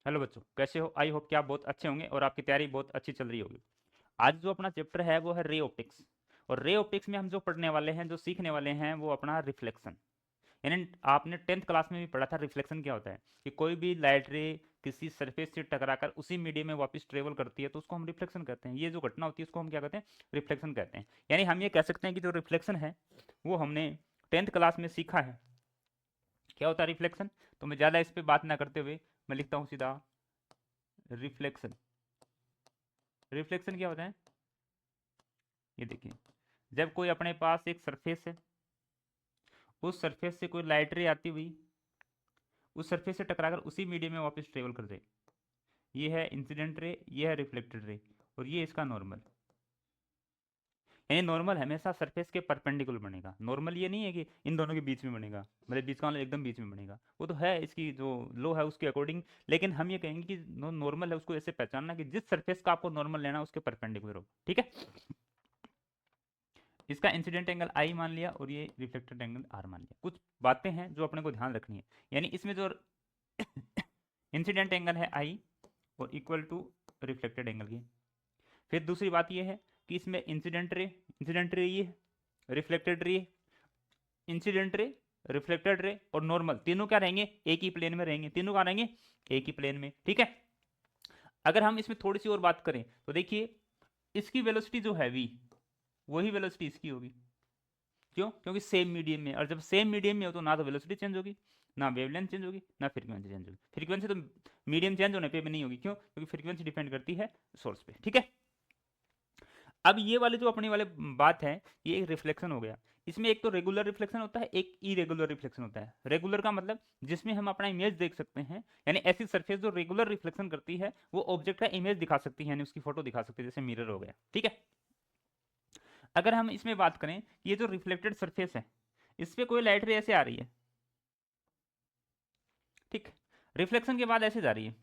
Hello बच्चों, कैसे हो? आई होप कि आप बहुत अच्छे होंगे और आपकी तैयारी बहुत अच्छी चल रही होगी। आज जो अपना चैप्टर है वो है रे ऑप्टिक्स। और रे ऑप्टिक्स में हम जो पढ़ने वाले हैं, जो सीखने वाले हैं, वो अपना रिफ्लेक्शन। यानी आपने 10th क्लास में भी पढ़ा था रिफ्लेक्शन क्या होता है, कि कोई भी लाइट रे किसी सरफेस से टकराकर उसी मीडियम में वापस ट्रेवल करती है तो उसको हम रिफ्लेक्शन कहते हैं। ये जो घटना होती है उसको हम क्या कहते हैं? रिफ्लेक्शन कहते हैं। यानी हम ये कह सकते हैं कि जो रिफ्लेक्शन है वो हमने 10th क्लास में सीखा है। क्या होता है रिफ्लेक्शन? तो मैं ज़्यादा इस पर बात ना करते हुए मैं लिखता हूँ सीधा रिफ्लेक्शन। रिफ्लेक्शन क्या होता है? ये देखिए, जब कोई अपने पास एक सरफेस है, उस सरफेस से कोई लाइट रे आती हुई उस सरफेस से टकराकर उसी मीडियम में वापस ट्रेवल कर जाए। ये है इंसिडेंट रे, ये है रिफ्लेक्टेड रे, और ये इसका नॉर्मल। यानी नॉर्मल हमेशा सरफेस के परपेंडिकुलर बनेगा। नॉर्मल ये नहीं है कि इन दोनों के बीच में बनेगा, मतलब बीच का मतलब एकदम बीच में बनेगा, वो तो है इसकी जो लो है उसके अकॉर्डिंग। लेकिन हम ये कहेंगे कि नॉर्मल है उसको ऐसे पहचानना कि जिस सरफेस का आपको नॉर्मल लेना उसके परपेंडिकुलर हो। ठीक है, इसका इंसिडेंट एंगल आई मान लिया और ये रिफ्लेक्टेड एंगल आर मान लिया। कुछ बातें हैं जो अपने को ध्यान रखनी है। यानी इसमें जो इंसिडेंट एंगल है आई और इक्वल टू रिफ्लेक्टेड एंगल की। फिर दूसरी बात ये है कि इसमें इंसिडेंट रे ये, reflected ray, incident ray, reflected ray और नॉर्मल, तीनों क्या रहेंगे? एक ही प्लेन में रहेंगे। तीनों कहाँ रहेंगे? एक ही प्लेन में। ठीक है, अगर हम इसमें थोड़ी सी और बात करें तो देखिए, इसकी वेलोसिटी जो है वी, वही वेलोसिटी इसकी होगी। क्यों? क्योंकि सेम मीडियम में, और जब सेम मीडियम में हो तो ना तो वेलोसिटी चेंज होगी, ना वेवलेंथ चेंज होगी, ना फ्रीक्वेंसी चेंज होगी। फ्रीक्वेंसी तो मीडियम चेंज होने पे भी नहीं होगी। क्यों? क्योंकि फ्रीक्वेंसी डिपेंड करती है सोर्स पे। ठीक है, अब ये वाले जो अपनी वाले बात है, ये एक रिफ्लेक्शन हो गया। इसमें एक तो रेगुलर रिफ्लेक्शन होता है, एक इरेगुलर रिफ्लेक्शन होता है। रेगुलर का मतलब जिसमें हम अपना इमेज देख सकते हैं, यानी ऐसी सरफेस जो रेगुलर रिफ्लेक्शन करती है वो ऑब्जेक्ट का इमेज दिखा सकती है, यानी उसकी फोटो दिखा सकती है, जैसे मिरर हो गया। ठीक है, अगर हम इसमें बात करें, ये जो रिफ्लेक्टेड सरफेस है इस पर कोई लाइट रे ऐसे आ रही है, ठीक, रिफ्लेक्शन के बाद ऐसे जा रही है।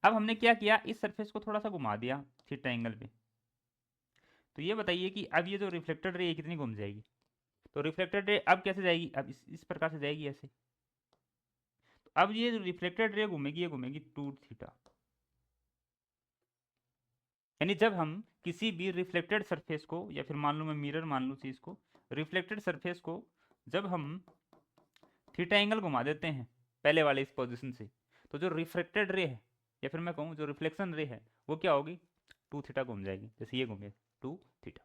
अब हमने क्या किया, इस सरफेस को थोड़ा सा घुमा दिया थीटा एंगल पे। तो ये बताइए कि अब ये जो रिफ्लेक्टेड रे कितनी घूम जाएगी? तो रिफ्लेक्टेड रे अब कैसे जाएगी? अब इस प्रकार से जाएगी ऐसे। तो अब ये जो रिफ्लेक्टेड रे घूमेगी, ये घूमेगी 2 थीटा। यानी जब हम किसी भी रिफ्लेक्टेड सरफेस को, या फिर मान लो मैं मिरर मान लूँ चीज़ को, रिफ्लेक्टेड सरफेस को जब हम थीटा एंगल घुमा देते हैं पहले वाले इस पोजीशन से, तो जो रिफ्लेक्टेड रे है, या फिर मैं कहूँ जो रिफ्लेक्शन रे है, वो क्या होगी? 2 थीटा घूम जाएगी, जैसे ये घूमे 2 थीटा।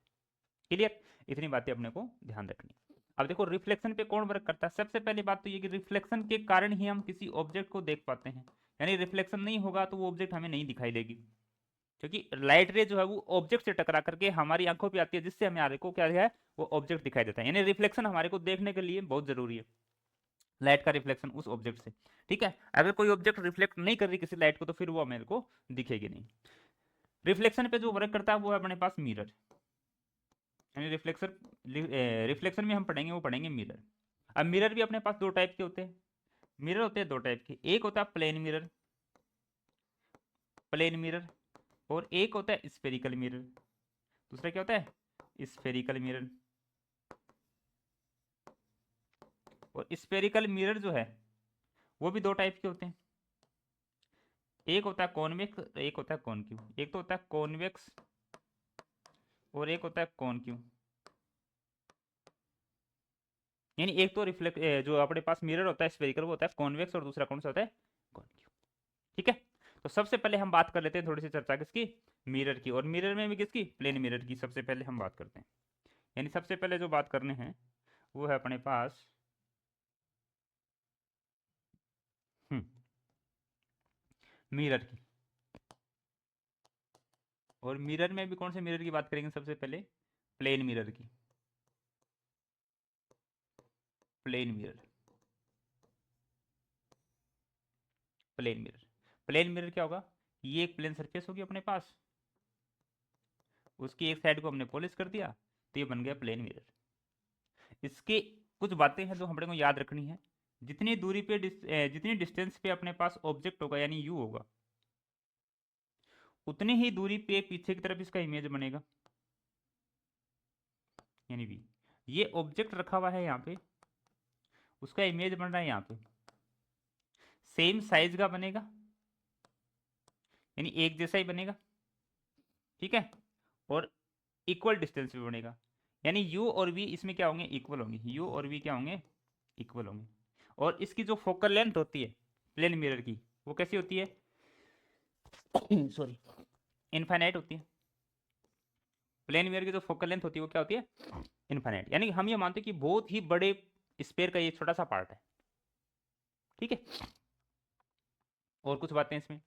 क्लियर? इतनी बातें अपने को ध्यान रखनी। अब देखो रिफ्लेक्शन पे कौन वर्क करता है। सबसे पहली बात तो ये कि रिफ्लेक्शन के कारण ही हम किसी ऑब्जेक्ट को देख पाते हैं। यानी रिफ्लेक्शन नहीं होगा तो वो ऑब्जेक्ट हमें नहीं दिखाई देगी, क्योंकि लाइट रे जो है वो ऑब्जेक्ट से टकरा करके हमारी आंखों पे आती है, जिससे हमें को क्या है, वो ऑब्जेक्ट दिखाई देता है। यानी रिफ्लेक्शन हमारे को देखने के लिए बहुत जरूरी है, लाइट का रिफ्लेक्शन उस ऑब्जेक्ट से। ठीक है, अगर कोई ऑब्जेक्ट रिफ्लेक्ट नहीं कर रही किसी लाइट को तो फिर वो मेरे को दिखेगी नहीं। रिफ्लेक्शन पे जो वर्क करता है वो है अपने पास मिरर। यानी रिफ्लेक्शन में हम पढ़ेंगे, वो पढ़ेंगे मिरर। अब मिरर भी अपने पास दो टाइप के होते हैं। मिरर होते हैं दो टाइप के, एक होता है प्लेन मिरर, प्लेन मिरर, और एक होता है स्फेरिकल मिरर। दूसरा क्या होता है? Spherical mirror. और स्फेरिकल मिरर जो है वो भी दो टाइप के होते हैं, एक होता है कॉन्वेक्स, एक होता है कॉनक्यू। एक तो होता है कॉन्वेक्स और एक होता है कॉनक्यू। यानी एक तो रिफ्लेक्ट जो अपने पास मिरर होता है स्फेरिकल वो होता है कॉन्वेक्स, और दूसरा कौन सा होता है? कॉनक्यू। ठीक है, तो सबसे पहले हम बात कर लेते हैं थोड़ी सी चर्चा किसकी? मिरर की। और मिरर में भी किसकी? प्लेन मिरर की सबसे पहले हम बात करते हैं। यानी सबसे पहले जो बात करने हैं वो है अपने पास मिरर की। और मिरर में भी कौन से मिरर की बात करेंगे? सबसे पहले प्लेन मिरर की। Plane mirror, plane mirror. Plane mirror क्या होगा? ये एक प्लेन सरफेस होगी अपने पास, उसकी एक साइड को हमने पॉलिश कर दिया तो ये बन गया प्लेन मिरर। इसके कुछ बातें हैं जो हमारे को याद रखनी है। जितनी दूरी पे जितनी डिस्टेंस पे अपने पास ऑब्जेक्ट होगा यानी यू होगा, उतनी ही दूरी पे पीछे की तरफ इसका इमेज बनेगा, यानी वी। ये ऑब्जेक्ट रखा हुआ है यहाँ पे, उसका इमेज बन रहा है यहाँ पे। सेम साइज का बनेगा, यानी एक जैसा ही बनेगा, ठीक है, और इक्वल डिस्टेंस भी बनेगा, यानी u और v इसमें क्या होंगे, इक्वल होंगे, u और v क्या होंगे, इक्वल होंगे। और इसकी जो फोकल लेंथ होती है प्लेन मिरर की, वो कैसी होती है, सॉरी, इनफाइनाइट होती है। प्लेन मिरर की जो फोकल लेंथ होती है वो क्या होती है, इनफाइनाइट, यानी हम ये मानते हैं कि बहुत ही बड़े स्पेयर का ये छोटा सा पार्ट है, ठीक है। और कुछ बातें इसमें,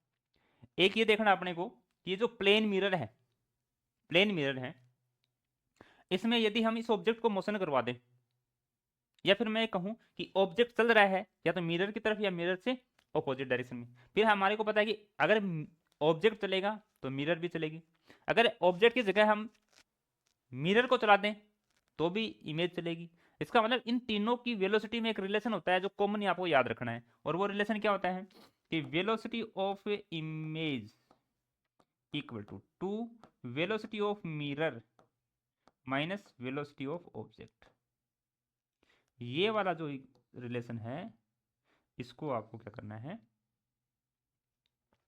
एक ये देखना अपने को कि ये जो प्लेन मिरर है, प्लेन मिरर है, इसमें यदि हम इस ऑब्जेक्ट को मोशन करवा दें, या फिर मैं कहूं कि ऑब्जेक्ट चल रहा है या तो मिरर की तरफ या मिरर से ऑपोजिट डायरेक्शन में, फिर हमारे को पता है कि अगर ऑब्जेक्ट चलेगा तो मिरर भी चलेगी, अगर ऑब्जेक्ट की जगह हम मिरर को चला दें तो भी इमेज चलेगी। इसका मतलब इन तीनों की वेलोसिटी में एक रिलेशन होता है जो कॉमन आपको याद रखना है, और वो रिलेशन क्या होता है कि velocity of image equal to velocity of mirror minus velocity of object. ये वाला जो रिलेशन है इसको आपको क्या करना है,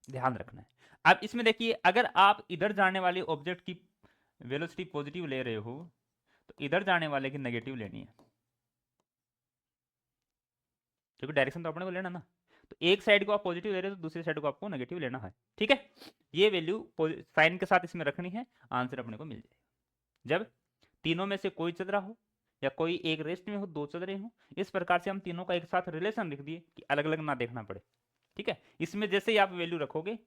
ध्यान रखना है। अब इसमें देखिए, अगर आप इधर जाने वाले ऑब्जेक्ट की वेलोसिटी पॉजिटिव ले रहे हो तो इधर जाने वाले की नेगेटिव लेनी है, क्योंकि डायरेक्शन तो अपने को लेना ना, तो एक साइड को आप पॉजिटिव ले रहे हो तो दूसरी साइड को आपको नेगेटिव लेना है, ठीक है। ये वैल्यू साइन के साथ इसमें रखनी है, आंसर अपने को मिल जाएगा। जब तीनों में से कोई चल रहा हो या कोई एक रेस्ट में हो, दो चल रहे हो, इस प्रकार से हम तीनों का एक साथ रिलेशन लिख दिए कि अलग अलग ना देखना पड़े, ठीक है। इसमें जैसे ही आप वैल्यू रखोगे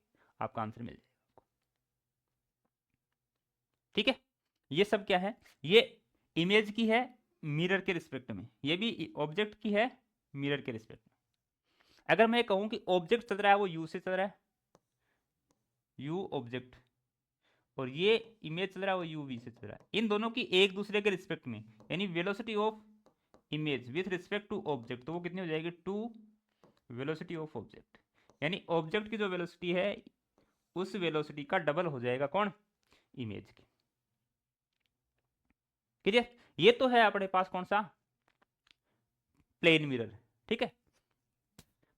आपका आंसर मिल जाएगा, ठीक है। ये सब क्या है, ये इमेज की है मिरर के रिस्पेक्ट में, ये भी ऑब्जेक्ट की है मिरर के रिस्पेक्ट में। अगर मैं कहूं कि ऑब्जेक्ट चल रहा है वो यू से चल रहा है, यू ऑब्जेक्ट, और ये इमेज चल रहा है वो यू वी से चल रहा है, इन दोनों की एक दूसरे के रिस्पेक्ट में, यानी velocity of image with respect to object, तो वो कितनी हो जाएगी, टू वेलोसिटी ऑफ ऑब्जेक्ट, यानी ऑब्जेक्ट की जो वेलोसिटी है उस वेलोसिटी का डबल हो जाएगा कौन, इमेज की, क्लियर। ये तो है अपने पास कौन सा, प्लेन मिरर, ठीक है,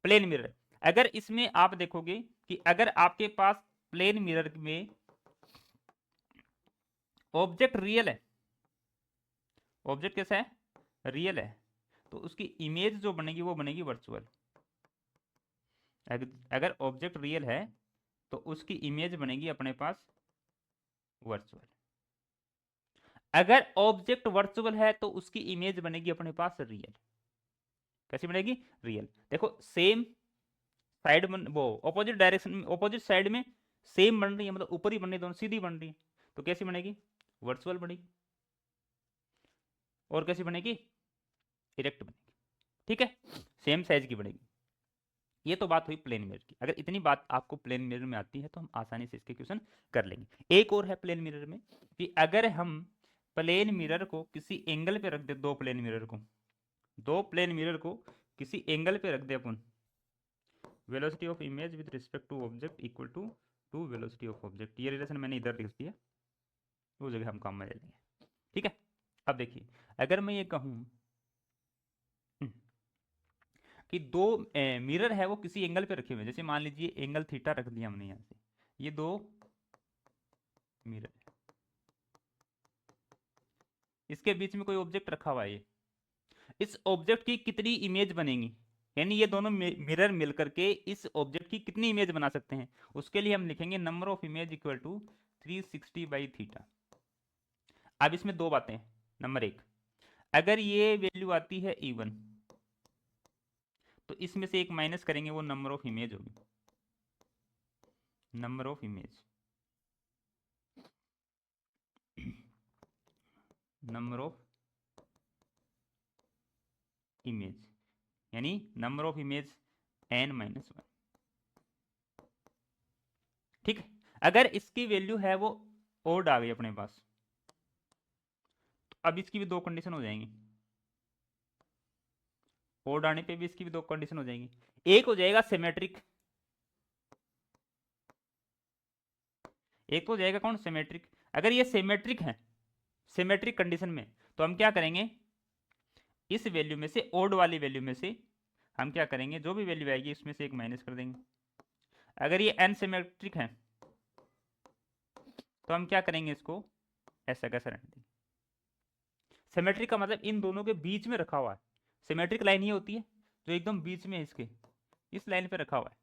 प्लेन मिरर। अगर इसमें आप देखोगे कि अगर आपके पास प्लेन मिरर में ऑब्जेक्ट रियल है, ऑब्जेक्ट कैसा है, रियल है, तो उसकी इमेज जो बनेगी वो बनेगी वर्चुअल। अगर ऑब्जेक्ट रियल है तो उसकी इमेज बनेगी अपने पास वर्चुअल। अगर ऑब्जेक्ट वर्चुअल है तो उसकी इमेज बनेगी अपने पास रियल। कैसी बनेगी, रियल। देखो सेम साइड वो ऑपोजिट डायरेक्शन, ऑपोजिट साइड में सेम बन रही है, मतलब ऊपर ही बन रही है, दोनों सीधी बन रही है, तो कैसी बनेगी, वर्चुअल बनेगी। और कैसी बनेगी, इरेक्ट बनेगी, ठीक है, सेम साइज की बनेगी। ये तो बात हुई प्लेन मिरर की। अगर इतनी बात आपको प्लेन मिरर में आती है तो हम आसानी से इसके क्वेश्चन कर लेंगे। एक और है प्लेन मिरर में कि अगर हम प्लेन मिरर को किसी एंगल पे रख दे, दो प्लेन मिरर को, दो प्लेन मिरर को किसी एंगल पे रख दे अपन, velocity of image with respect to object equal to velocity of object, ये रिलेशन मैंने इधर लिख दिया, वो जगह हम काम में ले लेंगे, ठीक है। अब देखिए, अगर मैं ये कहूँ कि दो मिरर है वो किसी एंगल पे रखे हुए हैं, जैसे मान लीजिए एंगल थीटा रख दिया हमने यहाँ से, ये दो मिरर, इसके बीच में कोई ऑब्जेक्ट रखा हुआ है, इस ऑब्जेक्ट की कितनी इमेज बनेगी, यानी ये दोनों मिरर मिलकर के इस ऑब्जेक्ट की कितनी इमेज बना सकते हैं, उसके लिए हम लिखेंगे number of image equal to 360 by theta. अब इसमें दो बातें, नंबर एक, अगर ये वैल्यू आती है E1 तो इसमें से एक माइनस करेंगे, वो नंबर ऑफ इमेज होगी, number of image, number of image, यानी नंबर ऑफ इमेज n-1, ठीक है। अगर इसकी वैल्यू है वो ओड आ गई अपने पास, तो अब इसकी भी दो कंडीशन हो जाएंगी, ओड आने पे भी इसकी भी दो कंडीशन हो जाएंगी। एक हो जाएगा सिमेट्रिक, एक हो जाएगा कौन, सिमेट्रिक। अगर ये सिमेट्रिक है, सिमेट्रिक कंडीशन में, तो हम क्या करेंगे, इस वैल्यू में से, ओड वाली वैल्यू में से हम क्या करेंगे, जो भी वैल्यू आएगी उसमें से एक माइनस कर देंगे। अगर ये अनसिमेट्रिक है तो हम क्या करेंगे, इसको ऐसा कैसा रहने देंगे। सिमेट्रिक का मतलब इन दोनों के बीच में रखा हुआ है। सिमेट्रिक लाइन ये होती है जो एकदम बीच में है, इसके इस लाइन पे रखा हुआ है,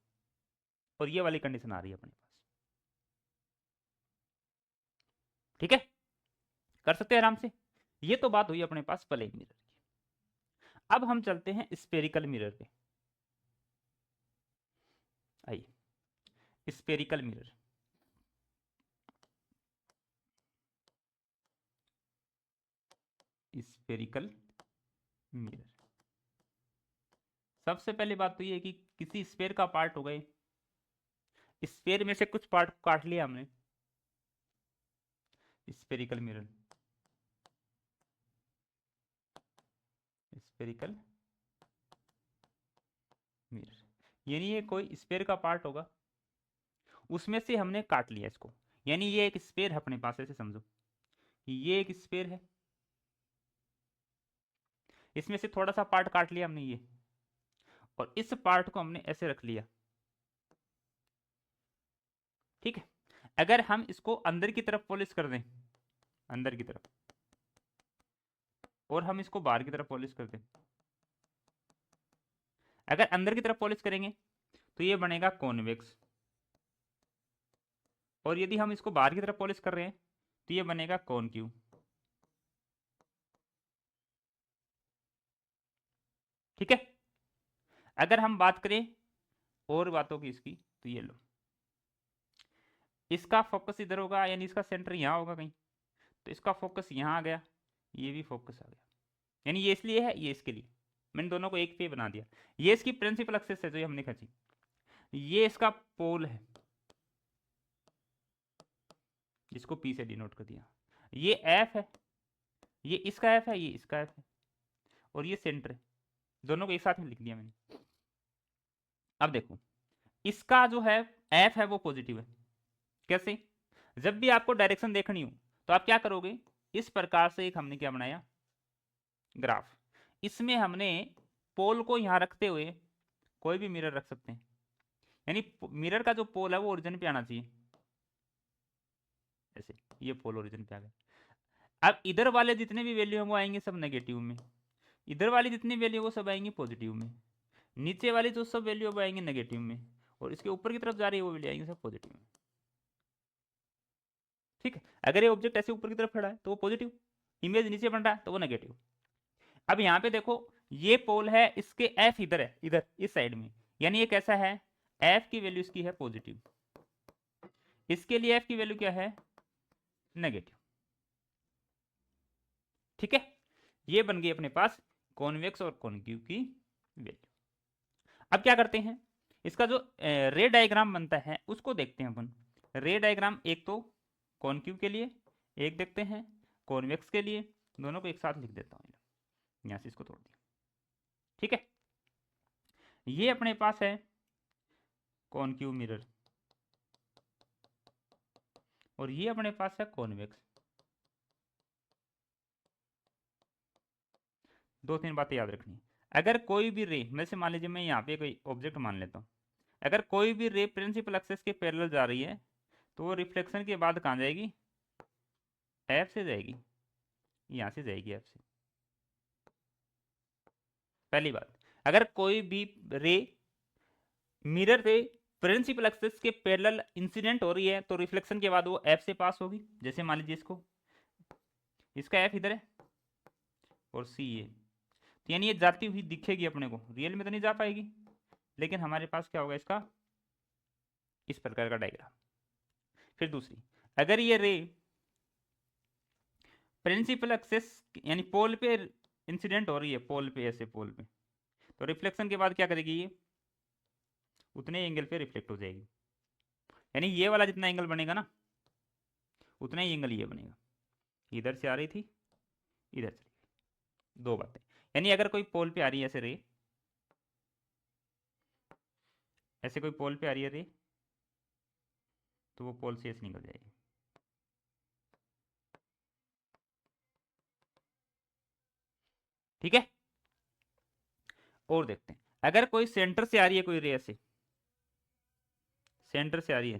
और ये वाली कंडीशन आ रही है अपने पास। ठीक है, कर सकते हैं आराम से। ये तो बात हुई अपने पास प्लेन मिरर की। अब हम चलते हैं स्पेरिकल मिरर पे। आइए, स्पेरिकल मिरर। स्पेरिकल मिरर, सबसे पहली बात तो ये है कि किसी स्पेयर का पार्ट हो गए, स्पेयर में से कुछ पार्ट काट लिया हमने, स्पेरिकल मिरर। स्पेरिकल मिरर यानी ये कोई स्पेयर का पार्ट होगा, उसमें से हमने काट लिया इसको, यानी ये एक स्पेयर है अपने पास, ऐसे समझो कि ये एक स्पेयर है, इसमें से थोड़ा सा पार्ट काट लिया हमने ये, और इस पार्ट को हमने ऐसे रख लिया। ठीक है, अगर हम इसको अंदर की तरफ पॉलिश कर दें, अंदर की तरफ, और हम इसको बाहर की तरफ पॉलिश कर दें, अगर अंदर की तरफ पॉलिश करेंगे तो ये बनेगा कॉन्वेक्स, और यदि हम इसको बाहर की तरफ पॉलिश कर रहे हैं तो ये बनेगा कॉनक्यू। ठीक है, अगर हम बात करें और बातों की इसकी, तो ये लो, इसका फोकस इधर होगा, यानी इसका सेंटर यहाँ होगा कहीं, तो इसका फोकस यहाँ आ गया, ये भी फोकस आ गया, यानी ये इसलिए है, ये इसके लिए, मैंने दोनों को एक पे बना दिया। ये इसकी प्रिंसिपल एक्सिस है जो हमने खींची, ये इसका पोल है जिसको पी से डिनोट कर दिया, ये एफ है, ये इसका एफ है, ये इसका एफ है, और ये सेंटर है, दोनों को एक साथ में लिख दिया मैंने। अब देखो, इसका जो है एफ है वो पॉजिटिव है। कैसे, जब भी आपको डायरेक्शन देखनी हो तो आप क्या करोगे, इस प्रकार से एक हमने क्या बनाया, ग्राफ, इसमें हमने पोल को यहां रखते हुए कोई भी मिरर रख सकते हैं, यानी मिरर का जो पोल है वो ओरिजिन पे आना चाहिए, ऐसे ये पोल ओरिजिन पे आ गया। अब इधर वाले जितने भी वैल्यू हैं वो आएंगे सब नेगेटिव में, इधर वाली जितनी वैल्यू वो सब आएंगी पॉजिटिव में, नीचे वाली जो सब वैल्यू वो आएंगे नेगेटिव में, और इसके ऊपर की तरफ जा रही है वो वैल्यू आएंगे सब पॉजिटिव में। ठीक है, अगर ये ऑब्जेक्ट ऐसे ऊपर की तरफ खड़ा है तो वो पॉजिटिव, इमेज नीचे बन रहा है तो वो नेगेटिव। अब यहाँ पे देखो, ये पोल है, इसके एफ इधर है, इधर इस साइड में, यानी ये कैसा है, एफ की वैल्यू इसकी है पॉजिटिव, इसके लिए एफ की वैल्यू क्या है, नेगेटिव। ठीक है, ये बन गई अपने पास कॉन्वेक्स और कॉन्क्यू की वैल्यू। अब क्या करते हैं, इसका जो रे डायग्राम बनता है उसको देखते हैं अपन। रे डायग्राम एक तो कॉन्क्यू के लिए, एक देखते हैं कॉन्वेक्स के लिए, दोनों को एक साथ लिख देता हूँ, यहाँ से इसको तोड़ दिया। ठीक है, ये अपने पास है कॉन्क्यू मिरर, और ये अपने पास है कॉन्वेक्स। दो तीन बातें याद रखनी, अगर कोई भी रे, में से मान लीजिए मैं यहाँ पे कोई ऑब्जेक्ट मान लेता हूँ, अगर कोई भी रे प्रिंसिपल एक्सिस के पैरेलल जा रही है तो वो रिफ्लेक्शन के बाद कहाँ जाएगी, एफ से जाएगी, यहाँ से जाएगी एफ से। पहली बात, अगर कोई भी रे मिरर पे प्रिंसिपल एक्सिस के पैरेलल इंसिडेंट हो रही है तो रिफ्लेक्शन के बाद वो एफ से पास होगी, जैसे मान लीजिए इसको, इसका एफ इधर है और सी ये, तो यानी ये जाती हुई दिखेगी अपने को, रियल में तो नहीं जा पाएगी, लेकिन हमारे पास क्या होगा इसका, इस प्रकार का डायग्राम। फिर दूसरी, अगर ये रे प्रिंसिपल एक्सिस यानी पोल पे इंसिडेंट हो रही है, पोल पे, ऐसे पोल पे, तो रिफ्लेक्शन के बाद क्या करेगी, ये उतने एंगल पे रिफ्लेक्ट हो जाएगी, यानी ये वाला जितना एंगल बनेगा ना उतना ही एंगल ये बनेगा, इधर से आ रही थी इधर चली गई। दो बातें, यानी अगर कोई पोल पे आ रही है ऐसे रे, ऐसे कोई पोल पे आ रही है रे, तो वो पोल से ऐसे निकल जाएगी। ठीक है, और देखते हैं, अगर कोई सेंटर से आ रही है कोई रे, ऐसे सेंटर से आ रही है,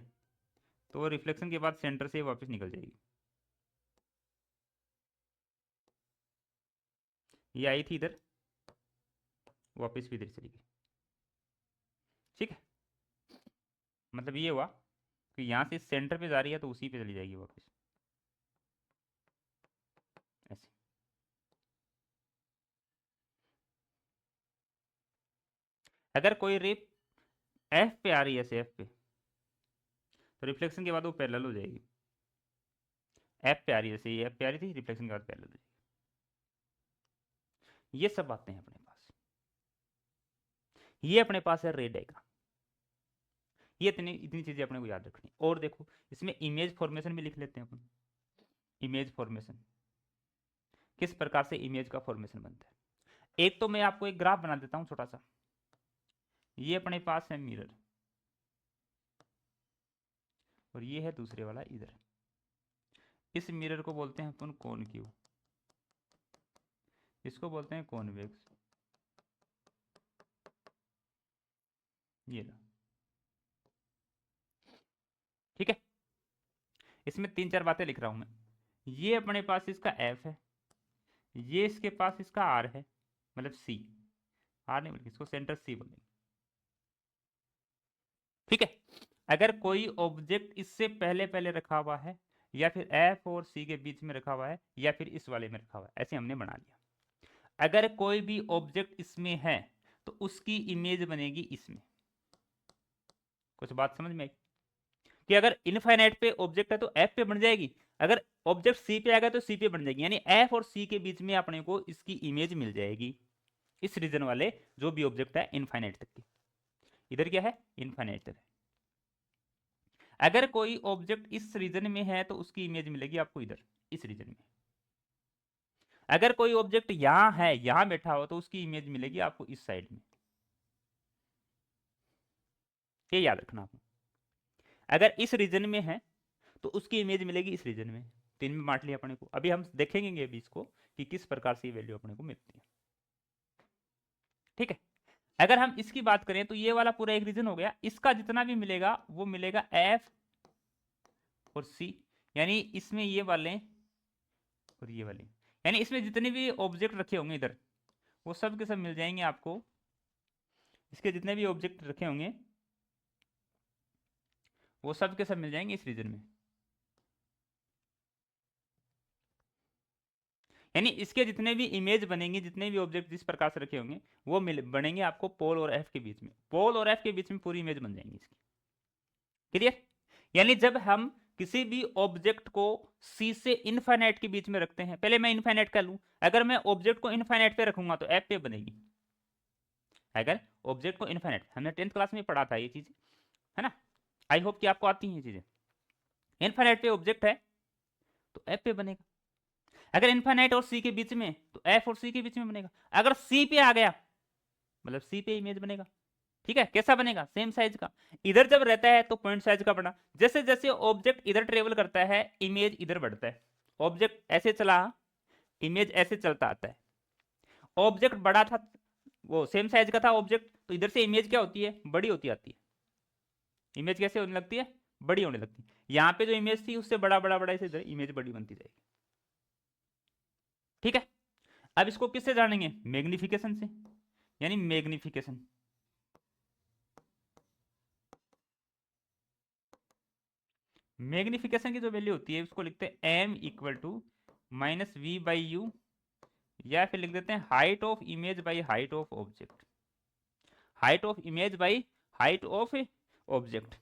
तो वो रिफ्लेक्शन के बाद सेंटर से वापस निकल जाएगी। ये आई थी इधर, वापस भी इधर चली गई। ठीक है, मतलब ये हुआ कि यहाँ से सेंटर पे जा रही है तो उसी पे चली जाएगी वापस, ऐसे। अगर कोई रे एफ पे आ रही है, ऐसे एफ पे, तो रिफ्लेक्शन के बाद वो पैरेलल हो जाएगी। एफ पे आ रही है, जैसे ये एफ पे आ रही थी, रिफ्लेक्शन के बाद पैरेलल हो जाएगी। ये सब बातें हैं अपने पास। ये अपने पास है रे डायग्राम। ये इतनी इतनी चीजें अपने को याद रखनी। और देखो, इसमें इमेज फॉर्मेशन भी लिख लेते हैं अपन। इमेज फॉर्मेशन, किस प्रकार से इमेज का फॉर्मेशन बनता है। एक तो मैं आपको एक ग्राफ बना देता हूं छोटा सा। ये अपने पास है मिरर, और ये है दूसरे वाला इधर। इस मिरर को बोलते हैं अपन कॉनकेव, इसको बोलते हैं कॉन्वेक्स। ये लो, ठीक है। इसमें 3-4 बातें लिख रहा हूं मैं। ये अपने पास इसका एफ है, ये इसके पास इसका आर है, मतलब सी। आर नहीं बल्कि इसको सेंटर सी बोलेंगे, ठीक है। अगर कोई ऑब्जेक्ट इससे पहले पहले रखा हुआ है, या फिर एफ और सी के बीच में रखा हुआ है, या फिर इस वाले में रखा हुआ है, ऐसे हमने बना लिया। अगर कोई भी ऑब्जेक्ट इसमें है तो उसकी इमेज बनेगी इसमें। कुछ बात समझ में आई कि अगर इनफाइनाइट पे ऑब्जेक्ट है तो एफ पे बन जाएगी, अगर ऑब्जेक्ट सी पे आ गया तो सी पे बन जाएगी, यानी एफ और सी के बीच में अपने को इसकी इमेज मिल जाएगी, इस रीजन वाले जो भी ऑब्जेक्ट है इनफाइनाइट तक की। इधर क्या है, इनफाइनाइट तक है। अगर कोई ऑब्जेक्ट इस रीजन में है तो उसकी इमेज मिलेगी आपको इधर, इस रीजन में। अगर कोई ऑब्जेक्ट यहां है, यहां बैठा हो, तो उसकी इमेज मिलेगी आपको इस साइड में। ये याद रखना आपको। अगर इस रीजन में है तो उसकी इमेज मिलेगी इस रीजन में। 3 में बांट लिया अपने को। अभी हम देखेंगे अभी इसको कि किस प्रकार से वैल्यू अपने को मिलती है, ठीक है। अगर हम इसकी बात करें तो ये वाला पूरा एक रीजन हो गया, इसका जितना भी मिलेगा वो मिलेगा एफ और सी, यानी इसमें ये वाले और ये वाले, यानी इसमें जितने भी ऑब्जेक्ट रखे होंगे इधर, वो सब के सब मिल जाएंगे आपको। इसके जितने भी ऑब्जेक्ट रखे होंगे वो सब के सब मिल जाएंगे इस रीजन में, यानी इसके जितने भी इमेज बनेंगे, जितने भी ऑब्जेक्ट जिस प्रकार से रखे होंगे वो बनेंगे आपको पोल और एफ के बीच में। पोल और एफ के बीच में पूरी इमेज बन जाएंगी इसकी, क्लियर। यानी जब हम किसी भी ऑब्जेक्ट को सी से इनफाइनाइट के बीच में रखते हैं, पहले मैं इनफाइनाइट कर लूं, अगर मैं ऑब्जेक्ट को इनफाइनाइट पे रखूंगा तो एफ पे बनेगी। अगर ऑब्जेक्ट को इनफाइनाइट, हमने 10th क्लास में पढ़ा था ये चीज, है ना। आई होप कि आपको आती हैं ये चीजें। इनफाइनाइट पे ऑब्जेक्ट है तो एफ पे बनेगा, अगर इनफाइनाइट और सी के बीच में तो एफ और सी के बीच में बनेगा। अगर सी पे आ गया मतलब सी पे इमेज बनेगा, ठीक है। कैसा बनेगा, सेम साइज का। इधर जब रहता है तो पॉइंट साइज का बना। जैसे जैसे ऑब्जेक्ट इधर ट्रेवल करता है इमेज इधर बढ़ता है। ऑब्जेक्ट ऐसे चला, इमेज ऐसे चलता आता है। ऑब्जेक्ट बड़ा था, वो सेम साइज का था ऑब्जेक्ट, तो इधर से इमेज क्या होती है, बड़ी होती आती है। इमेज कैसे होने लगती है, बड़ी होने लगती है। यहाँ पे जो इमेज थी उससे बड़ा बड़ा बड़ा, इसे इमेज बड़ी बनती जाएगी, ठीक है। अब इसको किससे जानेंगे, मैग्निफिकेशन से, यानी मैग्निफिकेशन। मैग्निफिकेशन की जो वैल्यू होती है उसको लिखते हैं M equal to minus V by U, या फिर लिख देते हैं height of image by height of object. Height of image by height of object,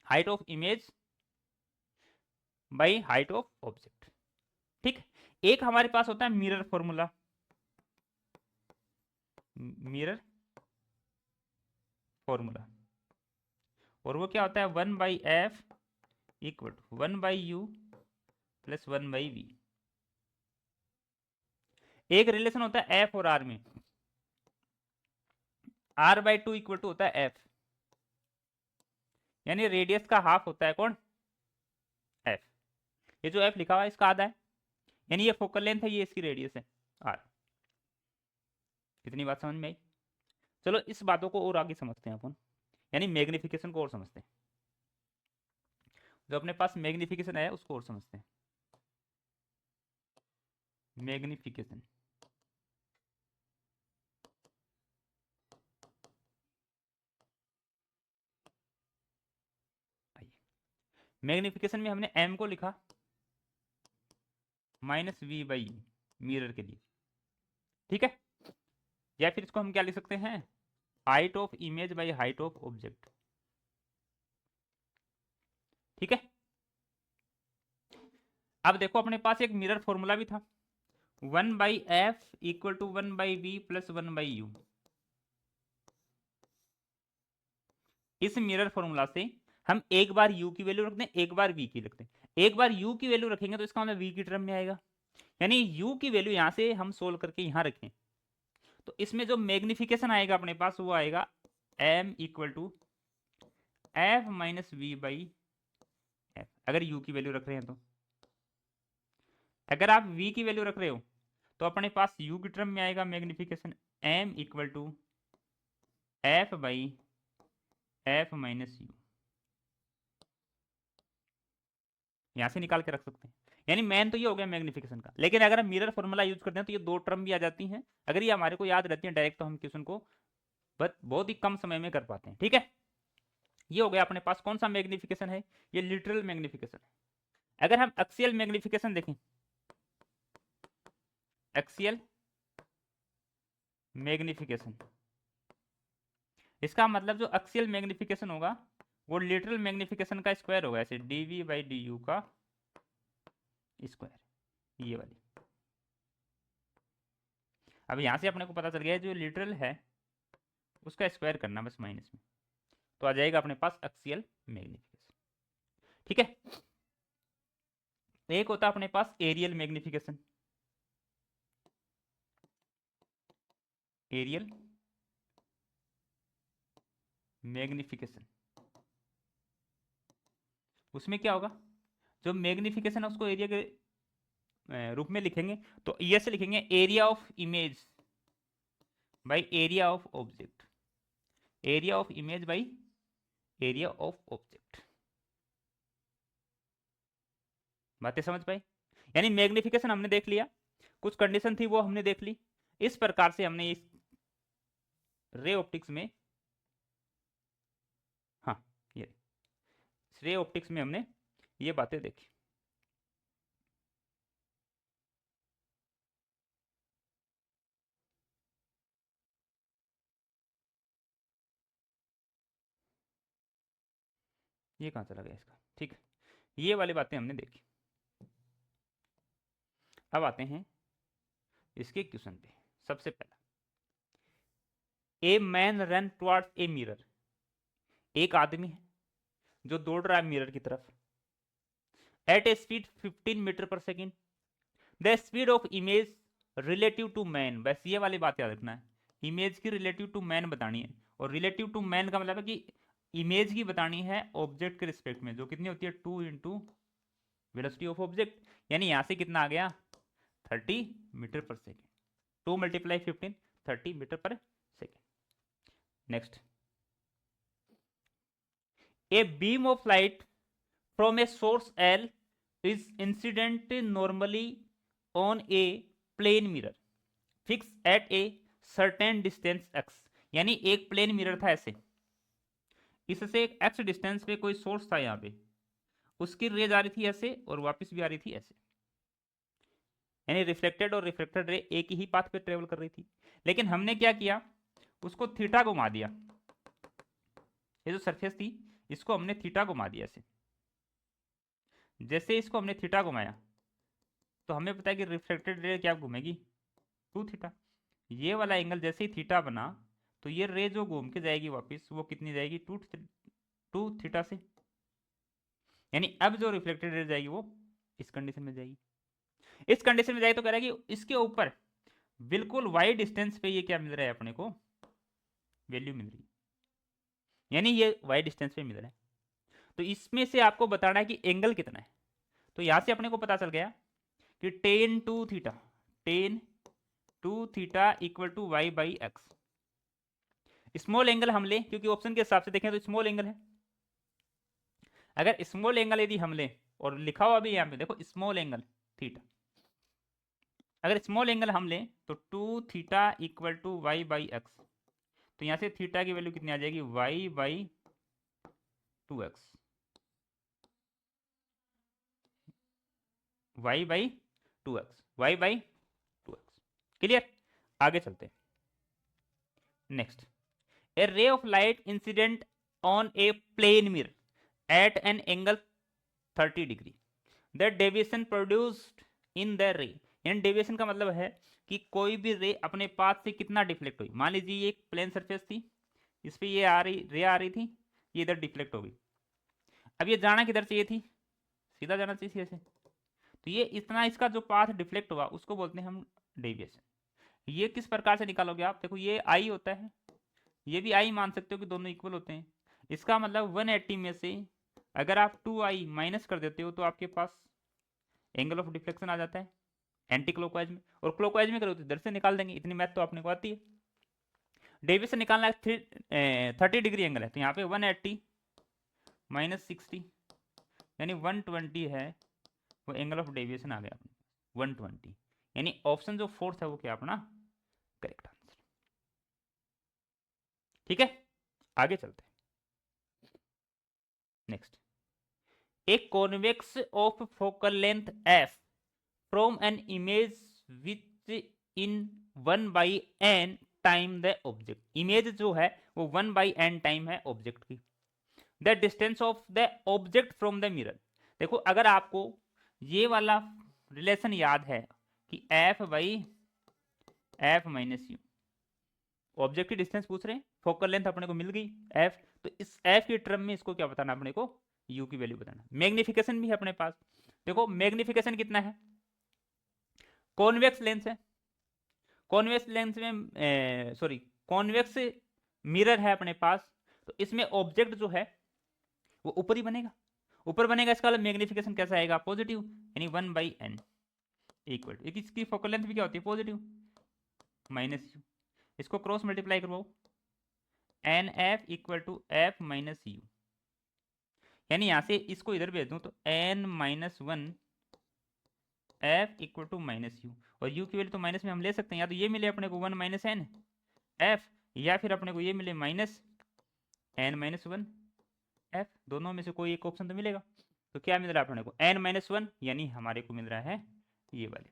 height of image by height of object, ठीक। एक हमारे पास होता है मिरर फॉर्मूला, मिरर फॉर्मूला, और वो क्या होता है 1/f equal to 1/u plus 1/v। एक रिलेशन होता है f और r में, r/2 इक्वल टू होता है f, यानी रेडियस का हाफ होता है कौन, f। ये जो f लिखा हुआ है इसका आधा है, यानी ये फोकल लेंथ है, ये इसकी रेडियस है r। कितनी बात समझ में आई। चलो इस बातों को और आगे समझते हैं अपन, यानी मैग्निफिकेशन को और समझते हैं। जो अपने पास मैग्निफिकेशन है उसको और समझते हैं। मैग्निफिकेशन, मैग्निफिकेशन में हमने m को लिखा -v/e मिरर के लिए, ठीक है। या फिर इसको हम क्या लिख सकते हैं, height of image by height of object, ठीक है। अब देखो अपने पास एक मिरर फॉर्मूला भी था, 1/f equal to 1/v plus 1/u। इस मिरर फॉर्मूला से हम एक बार u की वैल्यू रखते हैं, एक बार v की रखते हैं। एक बार u की वैल्यू रखेंगे तो इसका मतलब v की टर्म में आएगा, यानी u की वैल्यू यहां से हम सोल्व करके यहां रखें तो इसमें जो मैग्निफिकेशन आएगा अपने पास वो आएगा m equal to f minus v/f, अगर u की वैल्यू रख रहे हैं तो। अगर आप v की वैल्यू रख रहे हो तो अपने पास u की टर्म में आएगा magnification m equal to f/f minus u, यहां से निकाल के रख सकते हैं। यानी मेन तो ये हो गया मैग्निफिकेशन का, लेकिन अगर हम मिरर फॉर्मूला यूज करते हैं तो ये दो टर्म भी आ जाती हैं। अगर ये हमारे को याद रहती है डायरेक्ट तो हम क्वेश्चन को बहुत ही कम समय में कर पाते हैं, ठीक है। ये हो गया अपने पास कौन सा मैग्निफिकेशन है, ये लिटरल मैग्निफिकेशन है। अगर हम एक्सियल मैग्निफिकेशन देखें, एक्सियल मैग्निफिकेशन, इसका मतलब जो एक्सियल मैग्निफिकेशन होगा वो लिटरल मैग्निफिकेशन का स्क्वायर होगा, ऐसे dv/du का स्क्वायर, ये वाली। अब यहां से अपने को पता चल गया है जो लिटरल है उसका स्क्वायर करना बस माइनस में, तो आ जाएगा अपने पास एक्सियल मैग्निफिकेशन, ठीक है। एक होता है अपने पास एरियल मैग्निफिकेशन, एरियल मैग्निफिकेशन, उसमें क्या होगा, जो मैग्निफिकेशन है उसको एरिया के रूप में लिखेंगे तो ये से लिखेंगे area of image by area of object, area of image by area of object. बातें समझ पाई, यानी मैग्निफिकेशन हमने देख लिया, कुछ कंडीशन थी वो हमने देख ली। इस प्रकार से हमने इस रे ऑप्टिक्स में, हाँ ये रे ऑप्टिक्स में हमने ये बातें देखी। ये कहाँ चला गया इसका, ठीक है। ये वाली बातें हमने देखी। अब आते हैं इसके क्वेश्चन पे। सबसे पहला, a man run towards a mirror, एक आदमी है जो दौड़ रहा है मिरर की तरफ, एट ए स्पीड 15 मीटर पर second, the speed of image relative to man, बस ये वाली बात याद रखना है, इमेज की रिलेटिव टू मैन बतानी है। और रिलेटिव टू मैन का मतलब है कि इमेज की बतानी है ऑब्जेक्ट के रिस्पेक्ट में, जो कितनी होती है 2 इंटू वेलोसिटी ऑफ ऑब्जेक्ट, यानी यहां से कितना आ गया 30 मीटर पर सेकेंड, 2 × 15 30 मीटर पर second. Next, a beam of light from a source L is incident normally on a plane mirror fixed at a certain distance x, यानी एक प्लेन मिरर था ऐसे, इससे एक x डिस्टेंस पे कोई सोर्स था यहाँ पे, उसकी रेज आ रही थी ऐसे और वापस भी आ रही थी ऐसे, यानी रिफ्लेक्टेड और रिफ्लेक्टेड रे एक ही पाथ पे ट्रेवल कर रही थी। लेकिन हमने क्या किया, उसको थीटा घुमा दिया, ये जो सरफेस थी इसको हमने थीटा घुमा दिया ऐसे। जैसे इसको हमने थीटा घुमाया तो हमें पता है कि रिफ्लेक्टेड रे क्या घूमेगी 2 थीटा, ये वाला एंगल जैसे ही थीटा बना तो ये रे जो घूम के जाएगी वापस वो कितनी जाएगी 2 थीटा से, यानी अब जो रिफ्लेक्टेड रे जाएगी वो इस कंडीशन में जाएगी। इस कंडीशन में जाएगी तो कह रहा है कि इसके ऊपर बिल्कुल वाई डिस्टेंस पे ये क्या मिल रहा है अपने को, वैल्यू मिल रही है, यानी ये वाई डिस्टेंस पे मिल रहा है। तो इसमें से आपको बताना है कि एंगल कितना है, तो यहां से अपने को पता चल गया कि tan 2 theta equal to y/x, small angle हम लें, क्योंकि ऑप्शन के हिसाब से देखें तो स्मॉल एंगल है। अगर स्मॉल एंगल यदि हम लें, और लिखा हुआ भी यहाँ पे देखो स्मॉल एंगल थीटा, अगर स्मॉल एंगल हम लें तो 2 theta equal to Y by X, तो यहाँ से थीटा की वैल्यू कितनी आ जाएगी, Y by 2x, Y by 2x, Y by 2x। Clear, आगे चलते हैं। Next, a ray of light incident on a plane mirror at an angle 30 degree, the deviation produced in the ray, यानी deviation का मतलब है कि कोई भी रे अपने पाथ से कितना डिफ्लेक्ट हुई। मान लीजिए ये एक प्लेन सरफेस थी, इस पे ये रे आ रही थी, ये इधर डिफ्लेक्ट हो गई। अब ये जाना किधर चाहिए थी, सीधा जाना चाहिए ऐसे, तो ये इतना इसका जो पाथ डिफ्लेक्ट हुआ उसको बोलते हैं हम डेविएशन। ये किस प्रकार से निकालोगे आप, देखो ये आई होता है, ये भी आई मान सकते हो कि दोनों इक्वल होते हैं। इसका मतलब 180 में से अगर आप 2i माइनस कर देते हो तो आपके पास एंगल ऑफ डिफ्लेक्शन आ जाता है एंटी क्लॉकवाइज में, और क्लॉकवाइज में करो तो इधर से निकाल देंगे। इतनी मैथ तो आपने को आती है। डेविएशन निकालना है 30 डिग्री एंगल है, तो यहाँ पे 180 माइनस 60 यानी 120 है, वो एंगल ऑफ डेविएशन आ गया 120, यानी ऑप्शन जो फोर्थ है वो क्या अपना करेक्ट आंसर। ठीक है, आगे चलते हैं। Next, a convex of focal length f from an image which in 1/n time the object, image जो है वो 1/n टाइम है ऑब्जेक्ट की। The distance of the object from the mirror, देखो अगर आपको ये वाला रिलेशन याद है कि f by f minus you, object की डिस्टेंस पूछ रहे हैं, फोकल लेंथ अपने को मिल गई f, तो इस f की टर्म में इसको क्या बताना अपने को, u की वैल्यू बताना। मैग्निफिकेशन भी है अपने पास, देखो मैग्निफिकेशन कितना है, कॉन्वेक्स लेंस है, कॉन्वेक्स लेंस में सॉरी कॉन्वेक्स मिरर है अपने पास, तो इसमें ऑब्जेक्ट जो है वो ऊपर ही बनेगा, ऊपर बनेगा। इसका मैग्निफिकेशन कैसा आएगा, पॉजिटिव, यानी 1/n इक्वल टू, इसकी फोकल लेंथ भी क्या होती है पॉजिटिव, माइनस यू, इसको क्रॉस मल्टीप्लाई करवाओ, N F equal to F minus U, यानी यहां से इसको इधर भेज दूं तो n minus 1 F equal to minus U, और यू की वैल्यू तो माइनस में हम ले सकते हैं, या तो ये मिले अपने को 1 माइनस एन एफ, या फिर अपने को ये मिले माइनस n माइनस 1 एफ, दोनों में से कोई एक ऑप्शन तो मिलेगा। तो क्या मिल रहा है अपने को n माइनस 1, यानी हमारे को मिल रहा है ये वाली।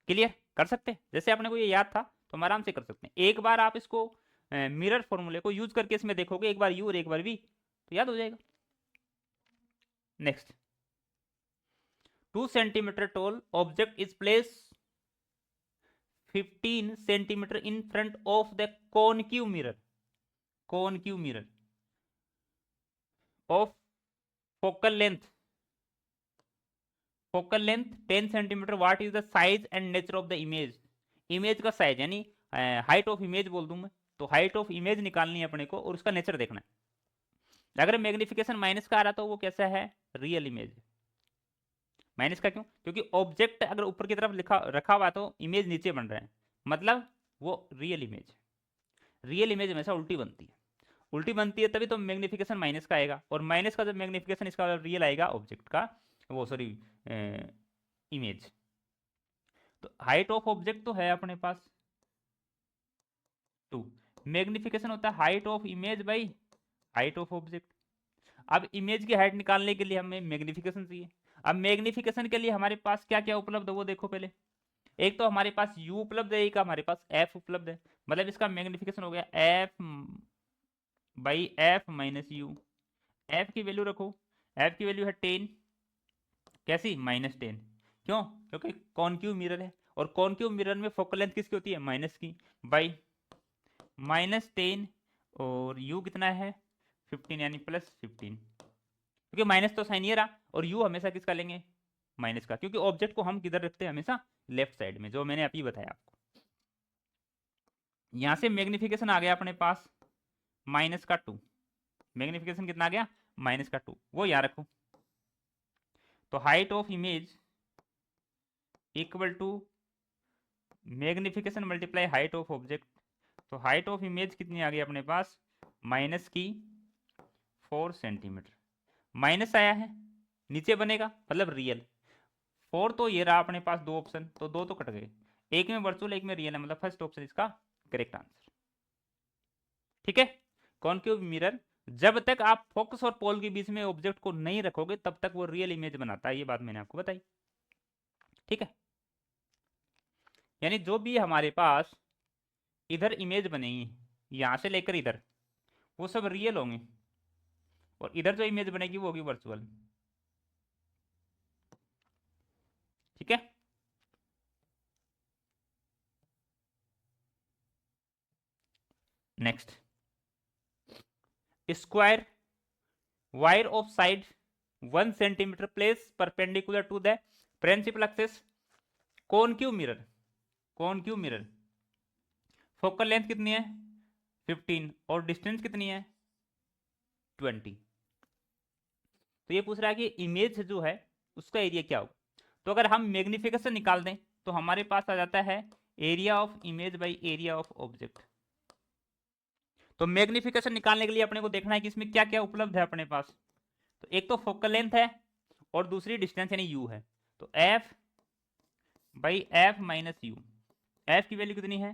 क्लियर, कर सकते हैं, जैसे अपने को ये याद था तो हम आराम से कर सकते हैं। एक बार आप इसको मिरर फॉर्मूले को यूज करके इसमें देखोगे, एक बार यू और एक बार वी, तो याद हो जाएगा। Next, 2 centimetre tall object is place 15 centimetre in front of the concave mirror, concave mirror of focal length 10 centimetre, what is the size and nature of the image, image का size यानी height of image बोल दूं मैं, तो height of image निकालनी है अपने को और उसका नेचर देखना है। अगर मैग्निफिकेशन माइनस का आ रहा तो वो कैसा है, रियल इमेज। माइनस का क्यों, क्योंकि ऑब्जेक्ट अगर ऊपर की तरफ लिखा रखा हुआ तो इमेज नीचे बन रहा है, मतलब वो रियल इमेज। रियल इमेज हमेशा उल्टी बनती है, उल्टी बनती है तभी तो मैग्निफिकेशन माइनस का आएगा, और माइनस का जब मैग्निफिकेशन इसका रियल आएगा ऑब्जेक्ट का, वो सॉरी इमेज। तो हाइट ऑफ ऑब्जेक्ट तो है अपने पास 2, मैग्निफिकेशन होता है height of image by height of object. अब इमेज की हाइट निकालने के लिए हमें मैग्निफिकेशन चाहिए। अब मैग्निफिकेशन के लिए हमारे पास क्या क्या उपलब्ध है वो देखो पहले। एक तो हमारे पास u उपलब्ध है, एक हमारे पास f उपलब्ध है, मतलब इसका मैग्निफिकेशन हो गया f by F minus you. f की वैल्यू रखो, f की वैल्यू है 10, कैसी -10, क्यों, क्योंकि कॉनक्यू मिरर है, और कॉनक्यू मिरर में फोकल लेंथ किसकी होती है, माइनस की, बाई -10, और u कितना है 15 यानी +15, क्योंकि माइनस तो साइन ये रहा, और u हमेशा किसका लेंगे, माइनस का, क्योंकि ऑब्जेक्ट को हम किधर रखते हैं हमेशा, लेफ्ट साइड में, जो मैंने अभी बताया आपको। यहां से मैग्निफिकेशन आ गया अपने पास -2, मैग्निफिकेशन कितना आ गया -2, वो याद रखो। तो height of image equal to magnification multiply height of object, तो हाइट ऑफ इमेज कितनी आ गई अपने पास, माइनस की 4 सेंटीमीटर। माइनस आया है, नीचे बनेगा मतलब रियल। 4 तो ये रहा अपने पास, दो ऑप्शन तो दो तो कट गए, एक में वर्चुअल एक में रियल है, मतलब फर्स्ट ऑप्शन इसका करेक्ट आंसर। ठीक है। कॉनकेव मिरर, जब तक आप फोकस और पोल के बीच में ऑब्जेक्ट को नहीं रखोगे तब तक वो रियल इमेज बनाता है, ये बात मैंने आपको बताई। ठीक है, यानी जो भी हमारे पास इधर इमेज बनेगी यहां से लेकर इधर, वो सब रियल होंगे, और इधर जो इमेज बनेगी वो होगी वर्चुअल। ठीक है। Next, square wire of side 1 centimeter place perpendicular to the principal axis, concave mirror. Concave mirror, focal length कितनी है 15 और डिस्टेंस कितनी है 20। तो ये पूछ रहा है कि इमेज जो है उसका एरिया क्या होगा। तो अगर हम मैग्निफिकेशन निकाल दें तो हमारे पास आ जाता है area of image by area of object. तो मैग्निफिकेशन निकालने के लिए अपने को देखना है कि इसमें क्या क्या उपलब्ध है अपने पास। तो एक तो फोकल लेंथ है और दूसरी डिस्टेंस यानी यू है। तो F by F minus you, F की वैल्यू कितनी है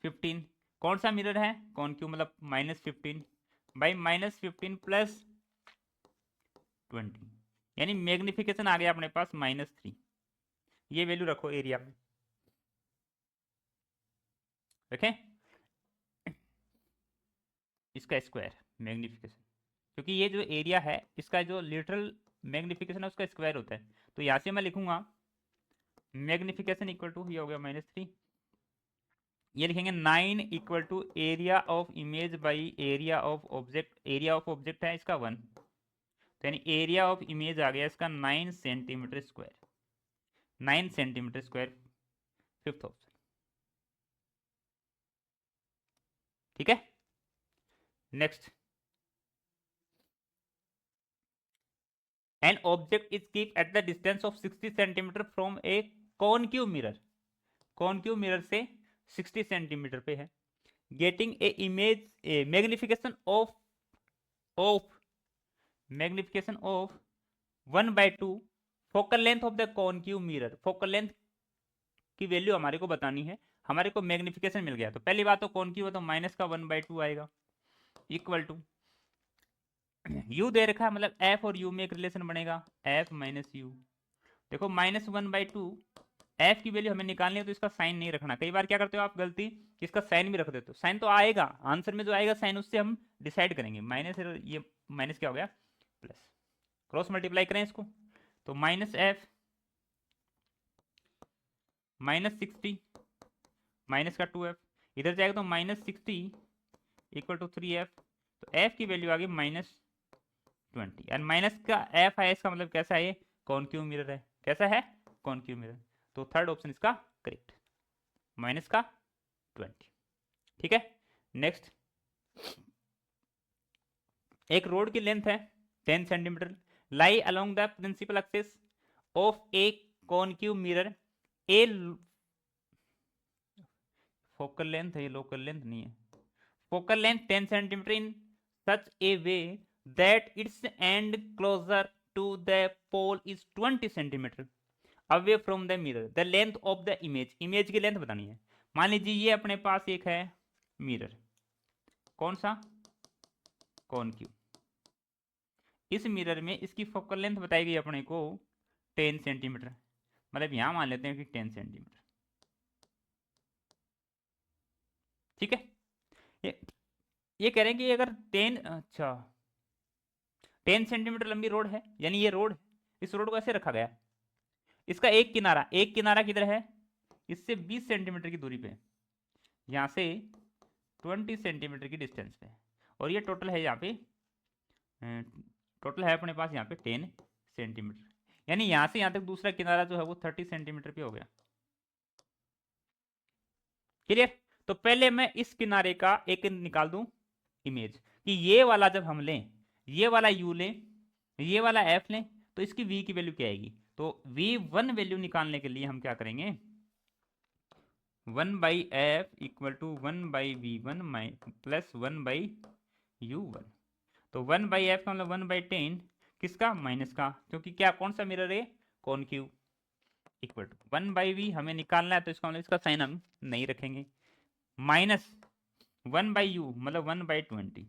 15। कौन सा मिरर है कॉनकेव, मतलब -15 बाई -15 प्लस 20, यानी मैग्निफिकेशन आ गया अपने पास -3। ये वैल्यू रखो एरिया में, रखें इसका स्क्वायर मैग्निफिकेशन, क्योंकि ये जो एरिया है इसका जो लिटरल मैग्निफिकेशन है उसका स्क्वायर होता है। तो यहाँ से मैं लिखूंगा मैग्निफिकेशन इक्वल टू, ये हो गया -3, ये लिखेंगे 9 equal to area of image by area of object. Area of object है इसका 1, तो यानी एरिया ऑफ इमेज आ गया इसका 9 centimetre square, 9 centimetre square, fifth option. ठीक है। Next, an object is keep at the distance of 60 centimetre from A concave mirror, concave mirror से 60 centimetre पे है, getting a image A magnification of magnification of 1/2 focal length of the concave mirror. Focal length की value हमारे को बतानी है, हमारे को मैग्निफिकेशन मिल गया। तो पहली बात तो कॉनकेव है तो माइनस का 1/2 आएगा, इक्वल टू यू दे रखा है, मतलब एफ और यू में एक रिलेशन बनेगा एफ माइनस यू। देखो -1/2 एफ की वैल्यू हमें निकालनी है तो इसका साइन नहीं रखना। कई बार क्या करते हो आप गलती, इसका साइन भी रख देते हो, साइन तो आएगा आंसर में जो आएगा साइन उससे हम डिसाइड करेंगे। माइनस, ये माइनस क्या हो गया प्लस, क्रॉस मल्टीप्लाई करें इसको तो -f -60 माइनस का 2f, इधर जाएगा तो -60 इक्वल टू 3f। तो f की वैल्यू आ गई -20, एंड माइनस का f है, इसका मतलब कैसा है, ये कॉनकेव मिरर है। कैसा है कॉनकेव मिरर, तो थर्ड ऑप्शन इसका करेक्ट, माइनस का 20। ठीक है। नेक्स्ट, एक रोड की लेंथ है 10 centimeter, lie along the principal axis of a concave mirror, a focal length है, ये लोकल लेंथ नहीं है, focal length 10 centimeter in such a way that its end closer to the pole is 20 centimeter away from the mirror, the length of the image. Image की length बतानी है। मान लीजिए ये अपने पास एक है मिरर, कौन सा कॉनकेव, इस मिरर में इसकी फोकल लेंथ बताई गई अपने को 10 सेंटीमीटर, मतलब यहां मान लेते हैं कि 10 सेंटीमीटर। ठीक है। ये कह रहे हैं कि अगर 10 सेंटीमीटर लंबी रोड है, यानी ये रोड, इस रोड को ऐसे रखा गया, इसका एक किनारा किधर है, इससे 20 सेंटीमीटर की दूरी पे, यहां से 20 सेंटीमीटर की डिस्टेंस पे, और ये टोटल है यहाँ पे, टोटल है अपने पास यहाँ पे 10 सेंटीमीटर, यानी यहां से यहां तक दूसरा किनारा जो है वो 30 सेंटीमीटर पे हो गया। क्लियर। तो पहले मैं इस किनारे का एक निकाल दूं इमेज, कि ये वाला जब हम लें, ये वाला u लें, ये वाला f लें, तो इसकी v की वैल्यू क्या आएगी। तो v1 वैल्यू निकालने के लिए हम क्या करेंगे, 1/f equal to 1/v1 plus 1/u1। तो 1/f का मतलब 1/10 किसका, माइनस का, क्योंकि क्या कौन सा मिरर है, कॉनक्यू, इक्वल टू 1/v हमें निकालना है, तो इसका मतलब इसका साइन हम नहीं रखेंगे, माइनस 1/u मतलब 1/20।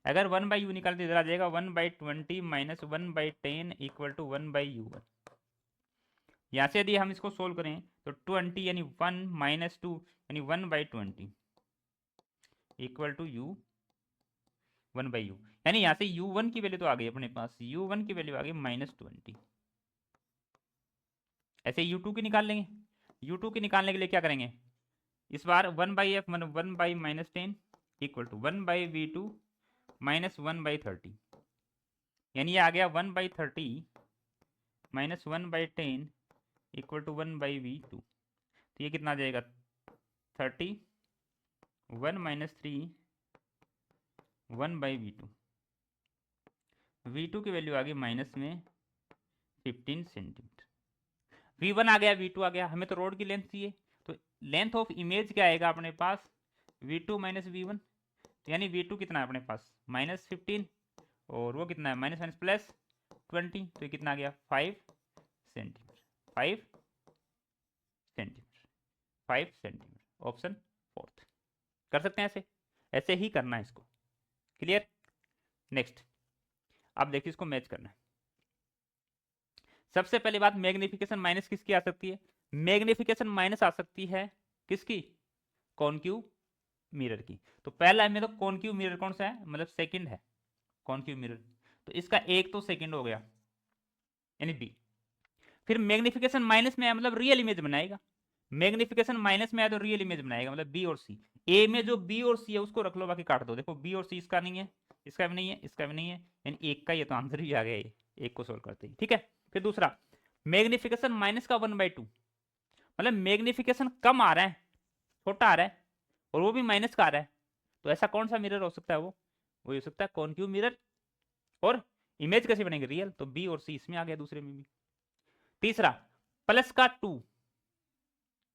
अगर 1/u निकालते इधर आ जाएगा 1/20 माइनस 1/10 इक्वल टू 1/u1। यहाँ से यदि हम इसको सोल्व करें तो 20 यानी 1 माइनस 2 यानी 1/20 इक्वल टू u 1/u, यानी यहाँ से u1 की वैल्यू तो आ गई अपने पास, u1 की वैल्यू आ गई -20। ऐसे u2 की निकाल लेंगे, u2 की निकालने के लिए क्या करेंगे, इस बार 1/f मतलब 1/-10 इक्वल टू 1/v2 माइनस 1/30, यानी ये आ गया 1/30 माइनस 1/10 इक्वल टू 1/v2। तो ये कितना आ जाएगा 30, 1 माइनस 3 1/v2, v2 की वैल्यू आ गई माइनस में 15 सेंटीमीटर। v1 आ गया, v2 आ गया, हमें तो रोड की लेंथ चाहिए, तो लेंथ ऑफ इमेज क्या आएगा अपने पास, v2 माइनस v1, यानी v2 कितना है अपने पास -15 और वो कितना है माइनस माइनस प्लस 20, तो ये कितना आ गया 5 centimetre, 5 centimetre, 5 centimetre, option fourth. कर सकते हैं ऐसे, ऐसे ही करना है इसको, क्लियर। नेक्स्ट अब देखिए इसको मैच करना है। सबसे पहली बात मैग्निफिकेशन माइनस किसकी आ सकती है, मैग्निफिकेशन माइनस आ सकती है किसकी, कॉनक्यू मिरर की। तो पहला में तो कॉनक्यू मिरर कौन सा है, मतलब सेकंड है कॉनक्यू मिरर, तो इसका एक तो सेकंड हो गया यानी बी। फिर मैग्निफिकेशन माइनस में है मतलब रियल इमेज बनाएगा, मैग्निफिकेशन माइनस में है तो रियल इमेज बनाएगा, मतलब बी और सी। ए में जो बी और सी है उसको रख लो, बाकी काट दो। देखो बी और सी इसका नहीं है, इसका भी नहीं है, इसका भी नहीं है, यानी एक का ये तो आंसर भी आ गया, ये एक को सोल्व करते ही, ठीक है। फिर दूसरा मैग्निफिकेशन माइनस का 1/2, मतलब मैग्निफिकेशन कम आ रहा है, छोटा आ रहा है, और वो भी माइनस का आ रहा है, तो ऐसा कौन सा मिरर हो सकता है, वो हो सकता है कॉनक्यू मिरर। और इमेज कैसे बनेगी, रियल, तो बी और सी इसमें आ गया दूसरे में भी। तीसरा प्लस का 2,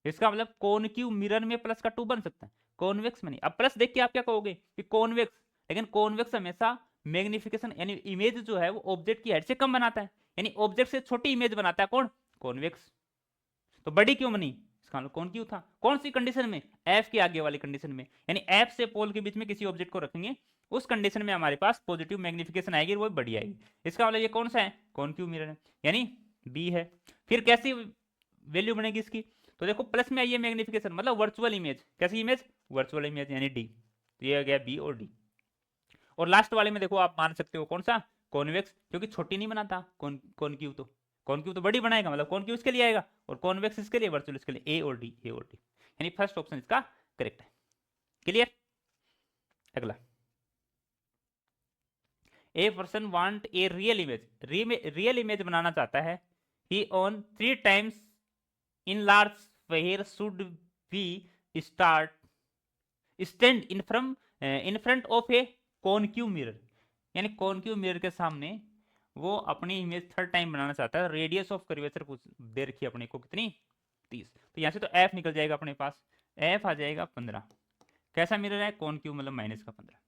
इसका मतलब कॉनक्यू मिरर में प्लस का 2 बन सकता है, कॉन्वेक्स में नहीं। अब प्लस देख के आप क्या कहोगे कि कॉन्वेक्स, लेकिन कॉन्वेक्स हमेशा मैग्निफिकेशन यानी इमेज जो है वो ऑब्जेक्ट की हेड से कम बनाता है, यानी ऑब्जेक्ट से छोटी इमेज बनाता है कौन, कॉन्वेक्स। तो बड़ी क्यों बनी, इसका मतलब कौन क्यों था, कौन सी कंडीशन में, एफ के आगे वाली कंडीशन में, यानी एफ से पोल के बीच में किसी ऑब्जेक्ट को रखेंगे उस कंडीशन में हमारे पास पॉजिटिव मैग्निफिकेशन आएगी, वो बड़ी आएगी। इसका मतलब ये कौन सा है, कॉनक्यू मिरर है, यानी बी है। फिर कैसी वैल्यू बनेगी इसकी, तो देखो प्लस में आई है मैग्निफिकेशन मतलब वर्चुअल इमेज, कैसी इमेज, वर्चुअल इमेज, यानी डी। तो ये आ गया बी और डी। और लास्ट वाले में देखो आप मान सकते हो कौन सा, कॉन्वेक्स, क्योंकि छोटी नहीं बनाता कॉनक्यू, तो कॉनक्यू तो बड़ी बनाएगा, मतलब कॉनक्यू इसके लिए आएगा और कॉन्वेक्स इसके लिए, वर्चुअल इसके लिए, ए और डी, ए और डी, यानी फर्स्ट ऑप्शन इसका करेक्ट है, क्लियर। अगला, a person want a real image, real image बनाना चाहता है, he on 3 times in large where should we start stand in front of a concave mirror, यानी कॉनक्यू मिरर के सामने वो अपनी इमेज 3rd टाइम बनाना चाहता है, रेडियस ऑफ कर्वेचर कुछ दे रखी है अपने को कितनी 30, तो यहाँ से तो एफ निकल जाएगा अपने पास, एफ आ जाएगा 15। कैसा मिरर है, कॉनक्यू मतलब माइनस का 15,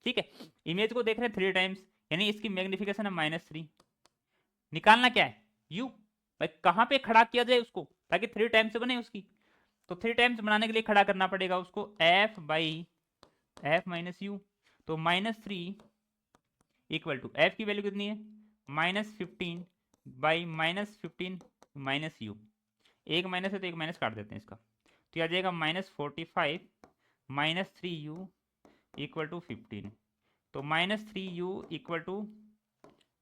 ठीक है। इमेज को देख रहे हैं 3 टाइम्स, यानी इसकी मैग्निफिकेशन है -3, निकालना क्या है यू, भाई कहाँ पे खड़ा किया जाए उसको ताकि 3 टाइम्स बने उसकी, तो 3 टाइम्स बनाने के लिए खड़ा करना पड़ेगा उसको F by F minus you, तो -3 इक्वल टू एफ की वैल्यू कितनी है -15 बाई -15 माइनस यू, एक माइनस है तो एक माइनस काट देते हैं इसका, तो यह आ जाएगा -45 -3u इक्वल टू 15, तो -3u इक्वल टू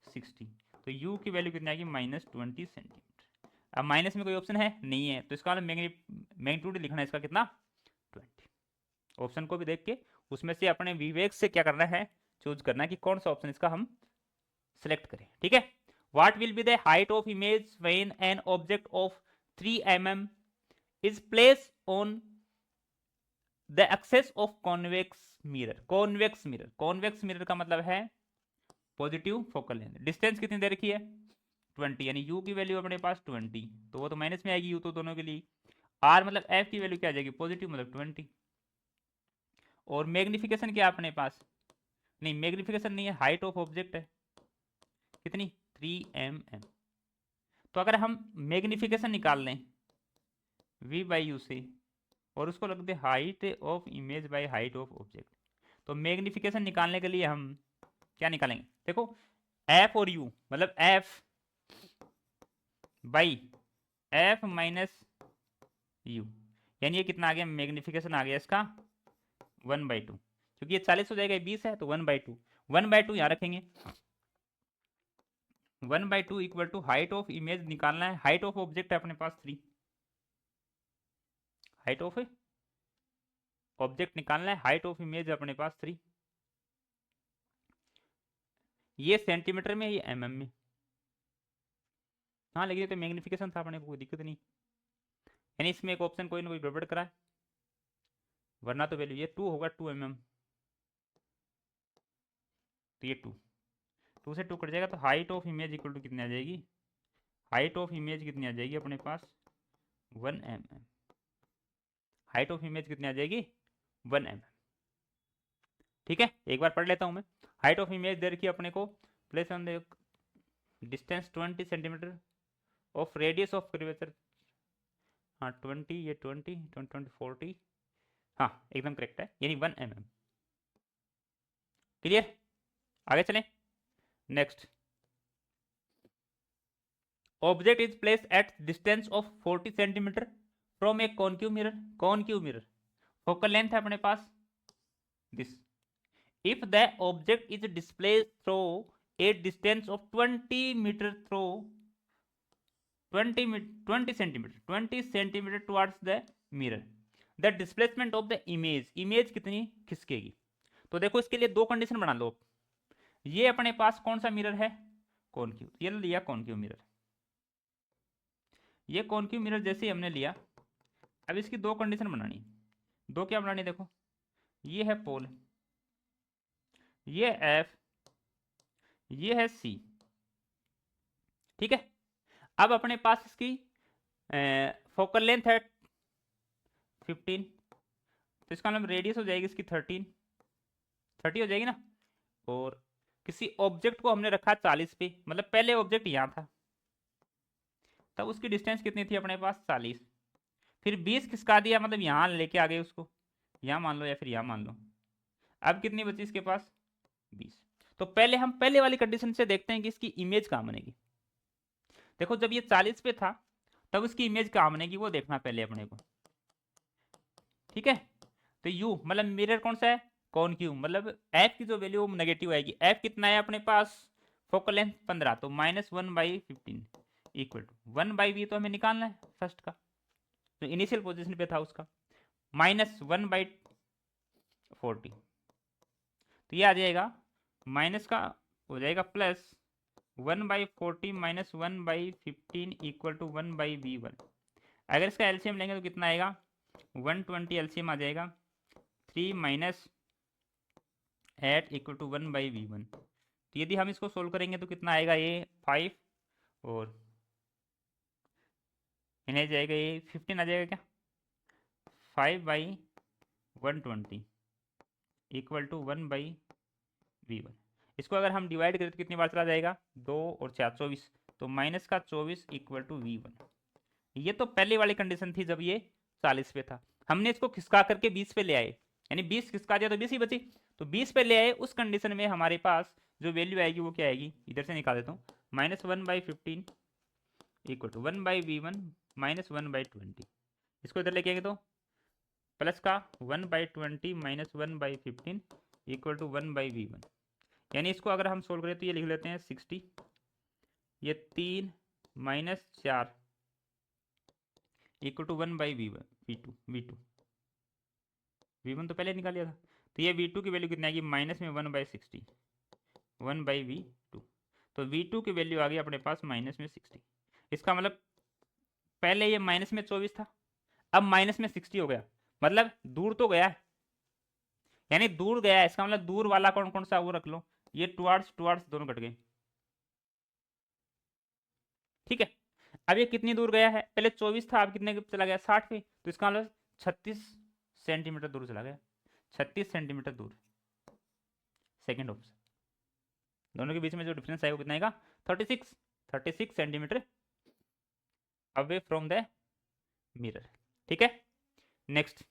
60, तो u की वैल्यू कितनी आएगी -20 सेंटीमीटर। अब माइनस में कोई ऑप्शन है नहीं है, तो इसका मैग्नीट्यूड लिखना है इसका कितना 20। ऑप्शन को भी देख के उसमें से अपने विवेक से क्या करना है, चूज करना है कि कौन सा ऑप्शन इसका हम सिलेक्ट करें, ठीक है। What will be the height of image when an object of 3 mm is place on the axis of convex mirror, convex mirror, convex mirror का मतलब है पॉजिटिव फोकल लेंथ, डिस्टेंस कितनी दे रखी है 20, यानी u की वैल्यू अपने पास 20, तो वो तो माइनस में आएगी u तो दोनों के लिए। आर मतलब एफ की वैल्यू क्या आ जाएगी पॉजिटिव मतलब 20। और मैग्निफिकेशन क्या अपने पास, नहीं मैग्निफिकेशन नहीं है, हाइट ऑफ ऑब्जेक्ट है कितनी 3 mm। तो अगर हम मैग्निफिकेशन निकाल लें v बाई यू से और उसको रख दे height of image by height of object, तो मैग्निफिकेशन निकालने के लिए हम क्या निकालेंगे, देखो एफ और यू मतलब F by F minus U, यानी ये कितना आ गया मैग्निफिकेशन आ गया इसका 1/2, क्योंकि ये 40 हो जाएगा, ये 20 है तो 1/2, 1/2 यहाँ रखेंगे। 1/2 equal to height of image निकालना है, हाइट ऑफ ऑब्जेक्ट है अपने पास 3, हाइट ऑफ ऑब्जेक्ट निकालना है, हाइट ऑफ इमेज अपने पास 3, ये सेंटीमीटर में ये mm में। हाँ लेकिन तो मैग्निफिकेशन था अपने को, कोई दिक्कत नहीं, यानी इसमें एक ऑप्शन कोई ना कोई गड़बड़ करा है, वरना तो वैल्यू ये 2 होगा 2 mm, तो ये 2 से 2 कट जाएगा, तो height of image equal to कितनी आ जाएगी, हाइट ऑफ इमेज कितनी आ जाएगी अपने पास 1 mm, हाइट ऑफ इमेज कितनी आ जाएगी 1 mm। ठीक है एक बार पढ़ लेता हूं मैं, हाइट ऑफ इमेज दे रखी है अपने को, place on the distance 20 centimetre of radius of curvature, हाँ 20 ये 20 20 40, हाँ एकदम करेक्ट है, यानी 1 mm। क्लियर, आगे चलें। Next, object is place at distance of 40 centimetre from A concave mirror, कॉन्क्यू mirror, focal length है अपने पास this, if the object is displayed through a distance of 20 meter through 20 centimeter towards the mirror, the displacement of the image कितनी खिसकेगी। तो देखो इसके लिए दो condition बना लो, ये अपने पास कौन सा मिरर है कॉन्क्यू, ये लिया कॉन्क्यू मिरर, ये कॉन्क्यू मिरर जैसे ही हमने लिया, अब इसकी दो कंडीशन बनानी, दो क्या बनानी, देखो ये है पोल, ये एफ, ये है सी, ठीक है। अब अपने पास इसकी फोकल लेंथ है 15, तो इसका मतलब रेडियस हो जाएगी इसकी 30 हो जाएगी ना, और किसी ऑब्जेक्ट को हमने रखा 40 पे, मतलब पहले ऑब्जेक्ट यहाँ था तब उसकी डिस्टेंस कितनी थी अपने पास 40, फिर 20 खिसका दिया, मतलब यहाँ लेके आ गए उसको, यहाँ मान लो या फिर यहाँ मान लो, अब कितनी बची इसके पास 20। तो पहले हम पहले वाली कंडीशन से देखते हैं कि इसकी इमेज कहाँ बनेगी। देखो जब ये 40 पे था तब उसकी इमेज कहाँ बनेगी वो देखना पहले अपने को, ठीक है। तो यू मतलब मिरर कौन सा है कॉन्क्यू, मतलब एफ की जो वैल्यू नेगेटिव आएगी, एफ कितना है अपने पास फोकल लेंथ 15, तो -1/15 इक्वल टू 1/v, तो हमें निकालना है फर्स्ट का, तो इनिशियल पोजीशन पे था उसका, -1/40, तो ये आ जाएगा माइनस का हो जाएगा प्लस 1/40 - 1/15 इक्वल टू 1/v1। अगर इसका एलसीएम लेंगे तो कितना आएगा 120 एलसीएम आ जाएगा, 3 माइनस 8 इक्वल टू 1/v1। तो यदि हम इसको सोल्व करेंगे तो कितना आएगा ये 5 और इन्हें जाएगा ये 15 आ जाएगा क्या, 5/120 इक्वल टू 1/v1। इसको अगर हम डिवाइड करें तो कितनी बार चला जाएगा 2 और 4 24, तो माइनस का 24 इक्वल टू v1। ये तो पहले वाली कंडीशन थी जब ये 40 पे था, हमने इसको खिसका करके 20 पे ले आए, यानी 20 खिसका दिया तो 20 ही बची, तो 20 पे ले आए, उस कंडीशन में हमारे पास जो वैल्यू आएगी वो क्या आएगी, इधर से निकाल देता हूँ, -1/15 इक्वल टू 1/v1 - 1/20, इसको इधर लेके आएंगे तो प्लस का 1/20 - 1/15 इक्वल टू 1/v1, यानी इसको अगर हम सोल्व करें तो ये लिख लेते हैं 60, ये 3 - 4 इक्वल टू 1/v1 v1 तो पहले निकाल लिया था, तो ये v2 की वैल्यू कितनी आएगी माइनस में 1/60 1/v2, तो v2 की वैल्यू आ गई अपने पास माइनस में 60। इसका मतलब पहले ये माइनस में 24 था, अब माइनस में 60 हो गया, मतलब दूर तो गया है, यानी दूर गया है, इसका मतलब दूर वाला कौन कौन सा वो रख लो, ये टुवार्ड्स दोनों कट गए, ठीक है। अब ये कितनी दूर गया है, पहले 24 था, अब कितने चला गया, 60 पे, तो इसका मतलब 36 सेंटीमीटर दूर चला गया, 36 सेंटीमीटर दूर। सेकेंड ऑप्शन, दोनों के बीच में जो डिफरेंस है वो कितना आएगा, 36 centimeter away from the mirror. ठीक है, next,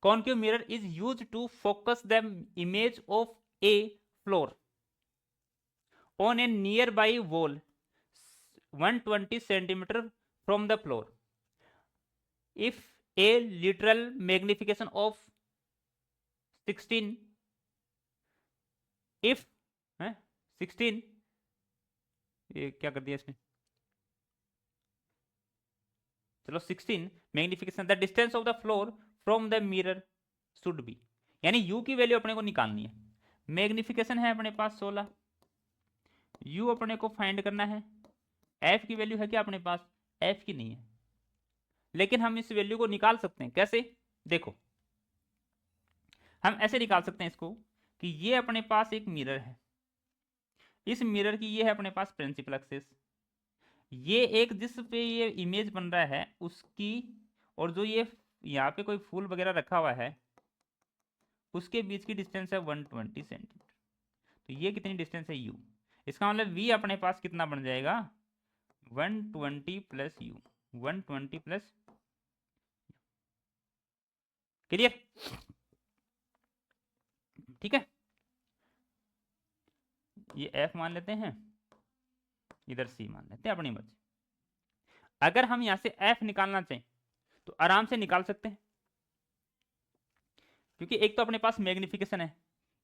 concave mirror is used to focus the image of a floor on a nearby wall 120 centimeter from the floor if a literal magnification of 16 if 16 ये क्या कर दिया इसने, चलो 16 magnification the distance of the floor from the mirror should be, यानी u की value अपने को निकालनी है, मैग्निफिकेशन है अपने पास 16, u अपने को फाइंड करना है, f की वैल्यू है क्या अपने पास, f की नहीं है, लेकिन हम इस वैल्यू को निकाल सकते हैं, कैसे, देखो हम ऐसे निकाल सकते हैं इसको कि ये अपने पास एक मिरर है, इस मिरर की ये है अपने पास प्रिंसिपल एक्सिस, ये एक जिस पे ये इमेज बन रहा है उसकी, और जो ये यहाँ पे कोई फूल वगैरह रखा हुआ है उसके बीच की डिस्टेंस है 120 सेंटीमीटर, तो ये कितनी डिस्टेंस है u, इसका मतलब v अपने पास कितना बन जाएगा 120 प्लस यू, 120 प्लस, क्लियर, ठीक है, ये f मान लेते हैं, इधर c मान लेते हैं अपनी मर्जी। अगर हम यहां से f निकालना चाहें तो आराम से निकाल सकते हैं, क्योंकि एक तो अपने पास मैग्निफिकेशन है,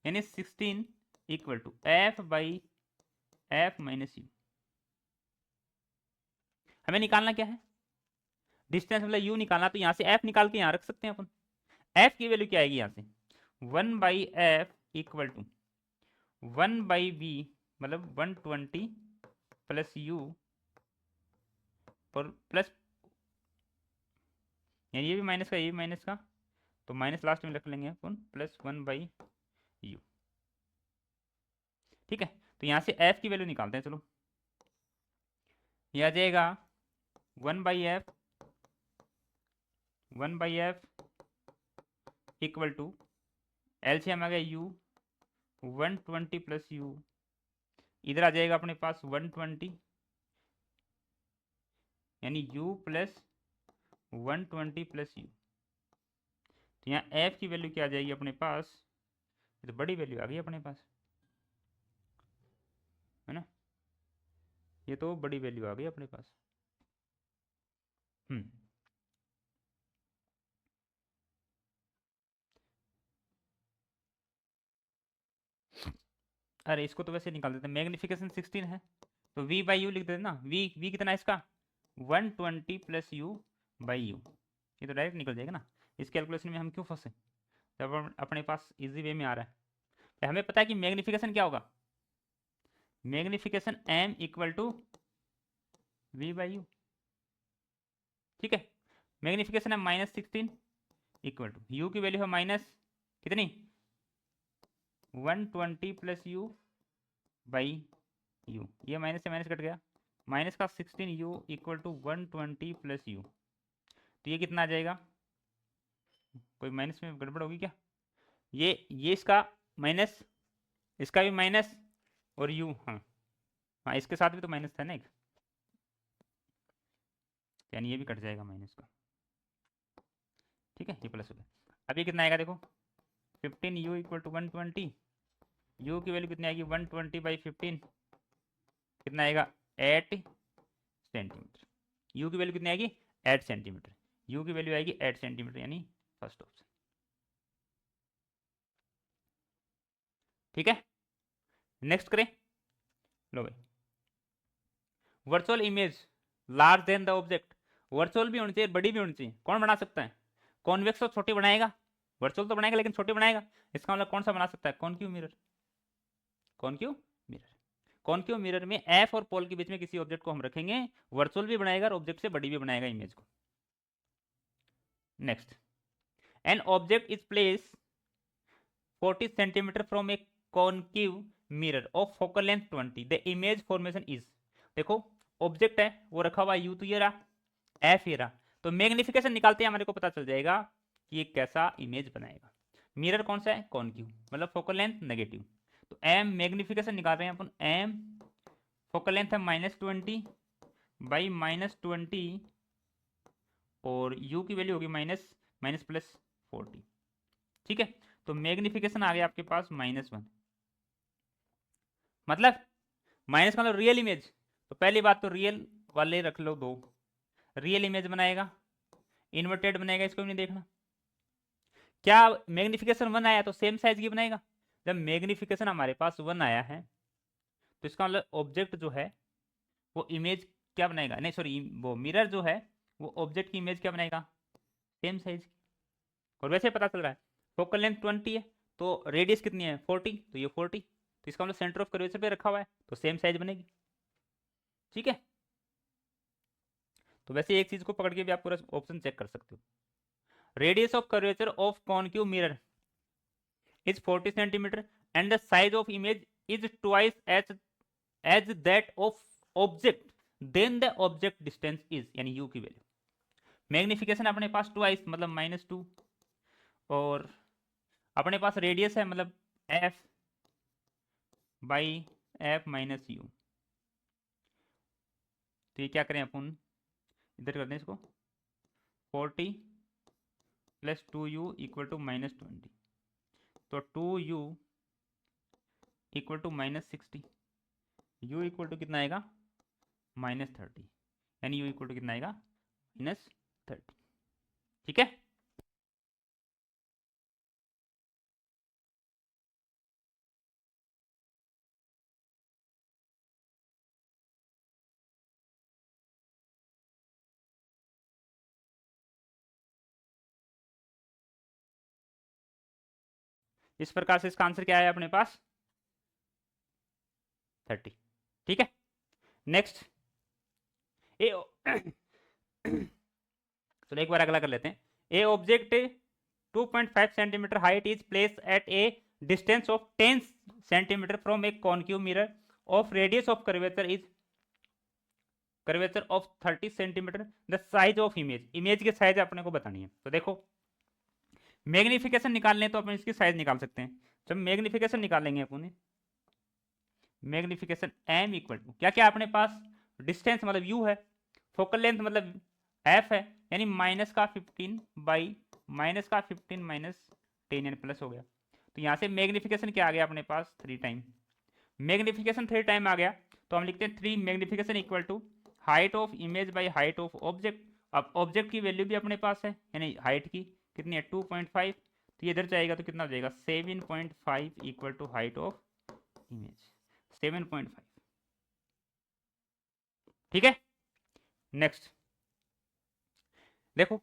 यानी 16 equal to f by f minus U, हमें निकालना क्या है, डिस्टेंस मतलब u निकालना, तो यहां से f निकाल के यहां रख सकते हैं अपन, f की वैल्यू क्या आएगी यहां से 1 by F equal to 1 by V, मतलब 120 प्लस यू और प्लस, यानी ये भी माइनस का, ये भी माइनस का, तो माइनस लास्ट में रख लेंगे अपन, प्लस 1 बाई यू, ठीक है, तो यहां से f की वैल्यू निकालते हैं, चलो ये आ जाएगा 1 by F, 1 by F equal to LCM आ गया u 120 प्लस यू, इधर आ जाएगा अपने पास 120, यानी u प्लस 120 प्लस यू, तो यहाँ f की वैल्यू क्या आ जाएगी अपने पास, ये तो बड़ी वैल्यू आ गई अपने पास, है ना, ये तो बड़ी वैल्यू आ गई अपने पास। अरे इसको तो वैसे निकाल देते हैं, मैग्निफिकेशन 16 है तो v बाई यू लिख देते ना, v कितना है इसका 120 प्लस यू बाई यू, ये तो डायरेक्ट निकल जाएगा ना, इस कैलकुलेशन में हम क्यों फंसे जब अपने पास इजी वे में आ रहा है, तो हमें पता है कि मैग्निफिकेशन क्या होगा, magnification m equal to V by U, ठीक है, मैग्निफिकेशन है -16 इक्वल टू यू की वैल्यू है माइनस कितनी 120 प्लस यू बाई यू, ये माइनस से माइनस कट गया, माइनस का 16 U equal to 120 plus U, तो ये कितना आ जाएगा, कोई माइनस में गड़बड़ होगी क्या, ये इसका माइनस, इसका भी माइनस, और यू, हाँ इसके साथ भी तो माइनस था ना एक, यानी ये भी कट जाएगा माइनस का, ठीक है, ये प्लस हो गया, अब ये कितना आएगा देखो 15 यू इक्वल टू 120, यू की वैल्यू कितनी आएगी 120 बाई 15, कितना आएगा 8 सेंटीमीटर, यू की वैल्यू कितनी आएगी 8 सेंटीमीटर, यू की वैल्यू आएगी 8 सेंटीमीटर, यानी फर्स्ट ऑप्शन, ठीक है, नेक्स्ट करें, लो भाई, virtual image large than the object, virtual भी होनी चाहिए, बड़ी भी होनी चाहिए, कौन बना सकता है, कॉन्वेक्स तो छोटी बनाएगा, वर्चुअल तो बनाएगा लेकिन छोटी बनाएगा, इसका मतलब कौन सा बना सकता है, concave mirror, concave mirror, concave mirror में एफ और पोल के बीच में किसी ऑब्जेक्ट को हम रखेंगे, वर्चुअल भी बनाएगा और ऑब्जेक्ट से बड़ी भी बनाएगा इमेज को। Next, an object is place 40 centimetre from A concave mirror of focal length 20, the image formation is, देखो ऑब्जेक्ट है वो रखा हुआ यू, तो ये रहा एफ, ये रहा। तो मैग्निफिकेशन निकालते हैं हमारे को पता चल जाएगा कि ये कैसा इमेज बनाएगा। मिरर कौन सा है, कॉन्क्यू, मतलब फोकल लेंथ नेगेटिव। तो एम मैग्निफिकेशन निकाल रहे हैं अपन, एम फोकल लेंथ है -20 बाई -20 और यू की वैल्यू होगी माइनस प्लस 40। ठीक है, तो मैग्निफिकेशन आ गया आपके पास -1, मतलब माइनस का मतलब रियल इमेज। तो पहली बात तो रियल वाले रख लो 2, रियल इमेज बनाएगा, इन्वर्टेड बनेगा, इसको भी नहीं देखना। क्या मैग्निफिकेशन 1 आया तो सेम साइज की बनाएगा। जब मैग्निफिकेशन हमारे पास 1 आया है तो इसका मतलब ऑब्जेक्ट जो है वो इमेज क्या बनाएगा, नहीं सॉरी, वो मिरर जो है वो ऑब्जेक्ट की इमेज क्या बनाएगा, सेम साइज की। और वैसे पता चल रहा है फोकल लेंथ 20 है तो रेडियस कितनी है 40, तो ये 40, तो इसका मतलब सेंटर ऑफ कर्वेचर पे रखा हुआ है तो सेम साइज बनेगी। ठीक है, तो वैसे एक चीज को पकड़ के भी आप पूरा ऑप्शन चेक कर सकते हो। Radius of curvature of कॉन्क्यू mirror is 40 centimeter and the size of image is twice as that of object, then the object distance is, यानी u की वैल्यू। मैग्निफिकेशन अपने पास ट्वाइस मतलब -2 और अपने पास रेडियस है मतलब f by f minus you. तो ये क्या करें अपन, इधर कर दें इसको 40 प्लस 2u इक्वल टू -20, तो 2u equal to -60, u equal to कितना आएगा -30, यानी u इक्वल टू कितना आएगा -30। ठीक है, इस प्रकार से इसका आंसर क्या है अपने पास 30। ठीक है, नेक्स्ट ए चलो एक बार अगला कर लेते हैं। ए object 2.5 centimetre height is place eight a distance of 10 centimetre from A concave mirror of radius of curvature of 30 centimetre. The size of image, image की साइज अपने को बतानी है। तो देखो मैग्निफिकेशन निकालने तो अपन इसकी साइज निकाल सकते हैं। जब मैग्निफिकेशन निकालेंगे अपन, मैग्निफिकेशन एम इक्वल टू क्या क्या अपने पास डिस्टेंस मतलब यू है, फोकल लेंथ मतलब एफ है, यानी -15 बाई -15 -10 यानी प्लस हो गया। तो यहाँ से मैग्निफिकेशन क्या आ गया अपने पास 3 टाइम, मैग्निफिकेशन 3 टाइम आ गया तो हम लिखते हैं 3 magnification equal to height of image by height of object. अब ऑब्जेक्ट की वैल्यू भी अपने पास है, यानी हाइट की कितनी है 2.5, तो ये इधर जाएगा तो कितना हो जाएगा 7.5 equal to height of image 7.5। ठीक है, नेक्स्ट देखो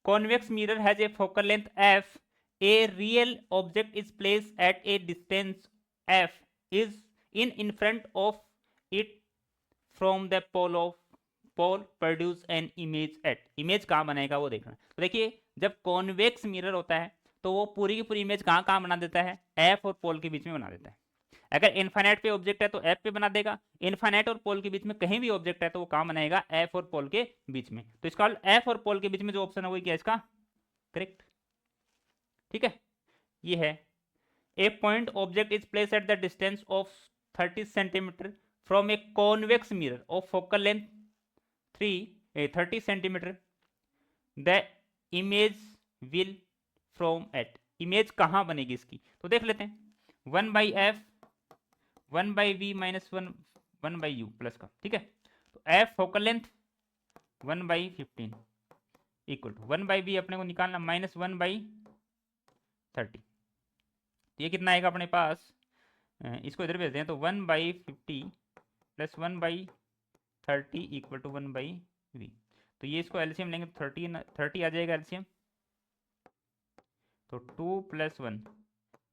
convex mirror has a focal length f, a real object is placed at a distance f is in front of it from the pole produce an image at, image कहाँ बनेगा वो देखना। तो देखिए जब कॉन्वेक्स मिरर होता है तो वो पूरी की पूरी इमेज कहाँ बना देता है, एफ और पोल के बीच में बना देता है। अगर इनफाइनाइट पे ऑब्जेक्ट है तो एफ पे बना देगा, इनफाइनाइट और पोल के बीच में कहीं भी ऑब्जेक्ट है तो वो कहाँ बनाएगा, एफ और पोल के बीच में। तो इसका एफ और पोल के बीच में जो ऑप्शन है वही क्या इसका करेक्ट। ठीक है, ये है a point object is place at the distance of 30 centimetre from a convex mirror of focal length 30 centimetre, the image will from at, image कहाँ बनेगी इसकी तो देख लेते हैं 1 by F 1 by V minus 1 by U plus का। ठीक है, तो F focal length 1 by 15 equal to 1 by B अपने को निकालना -1 बाई 30, तो ये कितना आएगा अपने पास, इसको इधर भेजते हैं तो 1 by 50 plus 1 by 30 equal to 1 by V. तो ये इसको एलसीएम लेंगे तो 30 आ जाएगा एलसीएम, तो 2 plus 1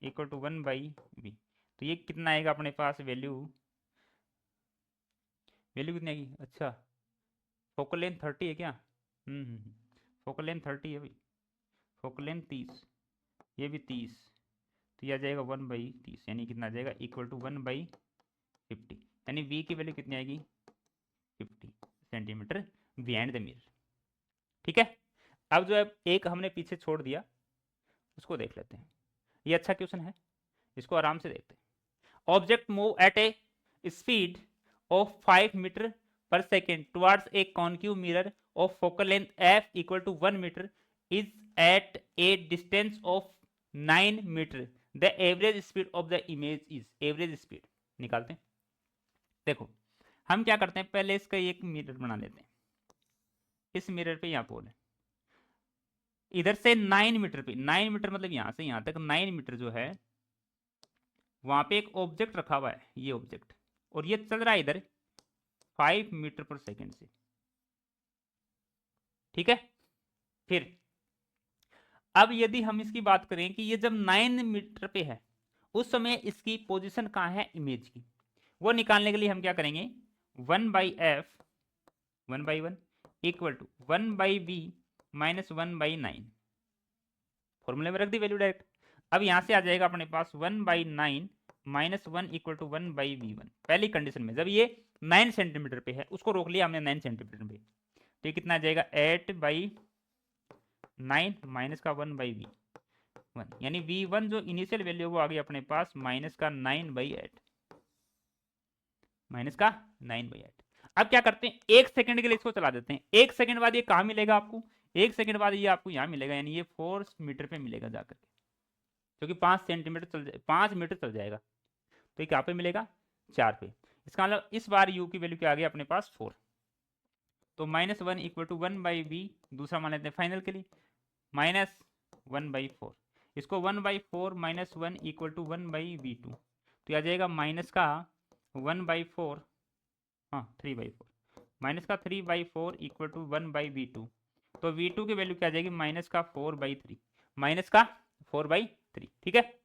equal to 1 by V. तो ये कितना आएगा अपने पास वैल्यू कितनी आएगी, अच्छा फोकल लेंथ 30 है क्या, फोकल लेंथ 30 है भाई, फोकल लेंथ 30, ये भी 30, तो यह आ जाएगा 1 बाई 30, यानी कितना आ जाएगा इक्वल टू 1 बाई 50। यानी v की वैल्यू कितनी आएगी 50 सेंटीमीटर बिहाइंड द मिरर। ठीक है, अब जो है एक हमने पीछे छोड़ दिया उसको देख लेते हैं। ये अच्छा क्वेश्चन है, इसको आराम से देखते हैं। Object move at a speed of 5 metre पर second towards a concave mirror of focal length f equal to 1 metre is at a distance of 9 metre. The average speed of the image is, average speed निकालते हैं। देखो हम क्या करते हैं, पहले इसका एक मिरर बना लेते हैं। इस मिरर पे यहाँ पोल है, इधर से 9 मीटर पे, 9 मीटर मतलब यहां से यहां तक 9 मीटर जो है, वहां पे एक ऑब्जेक्ट रखा हुआ है, ये ऑब्जेक्ट, और ये चल रहा है इधर 5 मीटर पर सेकेंड से। ठीक है, फिर अब यदि हम इसकी बात करें कि ये जब 9 मीटर पे है उस समय इसकी पोजीशन कहाँ है इमेज की, वो निकालने के लिए हम क्या करेंगे, 1/f 1/1 equal to 1/v minus 1/9, फॉर्मूले में रख दी वैल्यू डायरेक्ट। अब यहां से आ जाएगा अपने पास 1/9 माइनस 1 इक्वल टू 1/v1। पहली कंडीशन में जब ये 9 सेंटीमीटर पे है, उसको रोक लिया हमने 9 सेंटीमीटर पे, तो ये कितना आ जाएगा 8/9 माइनस का 1/v1, यानी v1 जो इनिशियल वैल्यू वो आ गई अपने पास माइनस का 9/8, माइनस का 9/8। अब क्या करते हैं, 1 सेकंड के लिए इसको चला देते हैं। 1 सेकंड बाद ये कहाँ मिलेगा आपको, 1 सेकंड बाद ये आपको यहाँ मिलेगा, यानी ये 4 मीटर पे मिलेगा जाकर के, क्योंकि 5 सेंटीमीटर चल जाए, 5 मीटर चल जाएगा, तो ये कहाँ पे मिलेगा 4 पे। इसका मतलब इस बार u की वैल्यू क्या आ गई अपने पास 4, तो -1 इक्वल टू 1/v दूसरा मान लेते हैं फाइनल के लिए, माइनस 1/4, इसको 1/4 माइनस 1 इक्वल टू 1/v2, तो आ जाएगा माइनस का 1/4, हाँ 3/4, माइनस का 3/4 इक्वल टू 1/v2, तो v2 की वैल्यू क्या आ जाएगी माइनस का 4/3, माइनस का 4/3। ठीक है,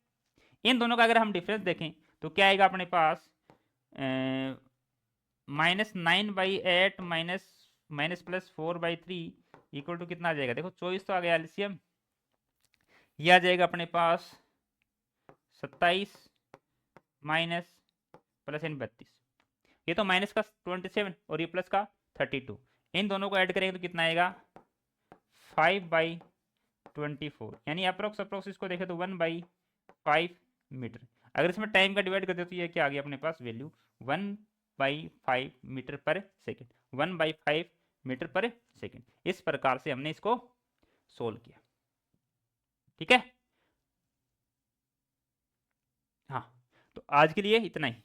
इन दोनों का अगर हम डिफरेंस देखें तो क्या आएगा अपने पास, -9/8 माइनस प्लस 4/3 इक्वल टू कितना आ जाएगा, देखो 24 तो आ गया एलसीएम, ये आ जाएगा अपने पास 27 माइनस प्लस 32, ये तो माइनस का 27 और ये प्लस का 32, इन दोनों को ऐड करेंगे तो कितना आएगा 5/24, यानी अप्रोक्स इसको देखें तो 1/5 मीटर। अगर इसमें टाइम का डिवाइड करते तो ये क्या आ गया अपने पास वैल्यू 1/5 मीटर पर सेकेंड, 1/5 मीटर पर सेकेंड। इस प्रकार से हमने इसको सोल्व किया। ठीक है, हाँ, तो आज के लिए इतना ही।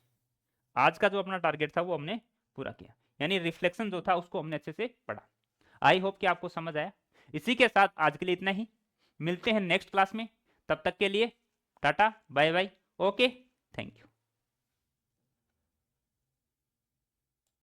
आज का जो अपना टारगेट था वो हमने पूरा किया, यानी रिफ्लेक्शन जो था उसको हमने अच्छे से पढ़ा। आई होप कि आपको समझ आया। इसी के साथ आज के लिए इतना ही, मिलते हैं नेक्स्ट क्लास में, तब तक के लिए tata bye bye, okay, thank you.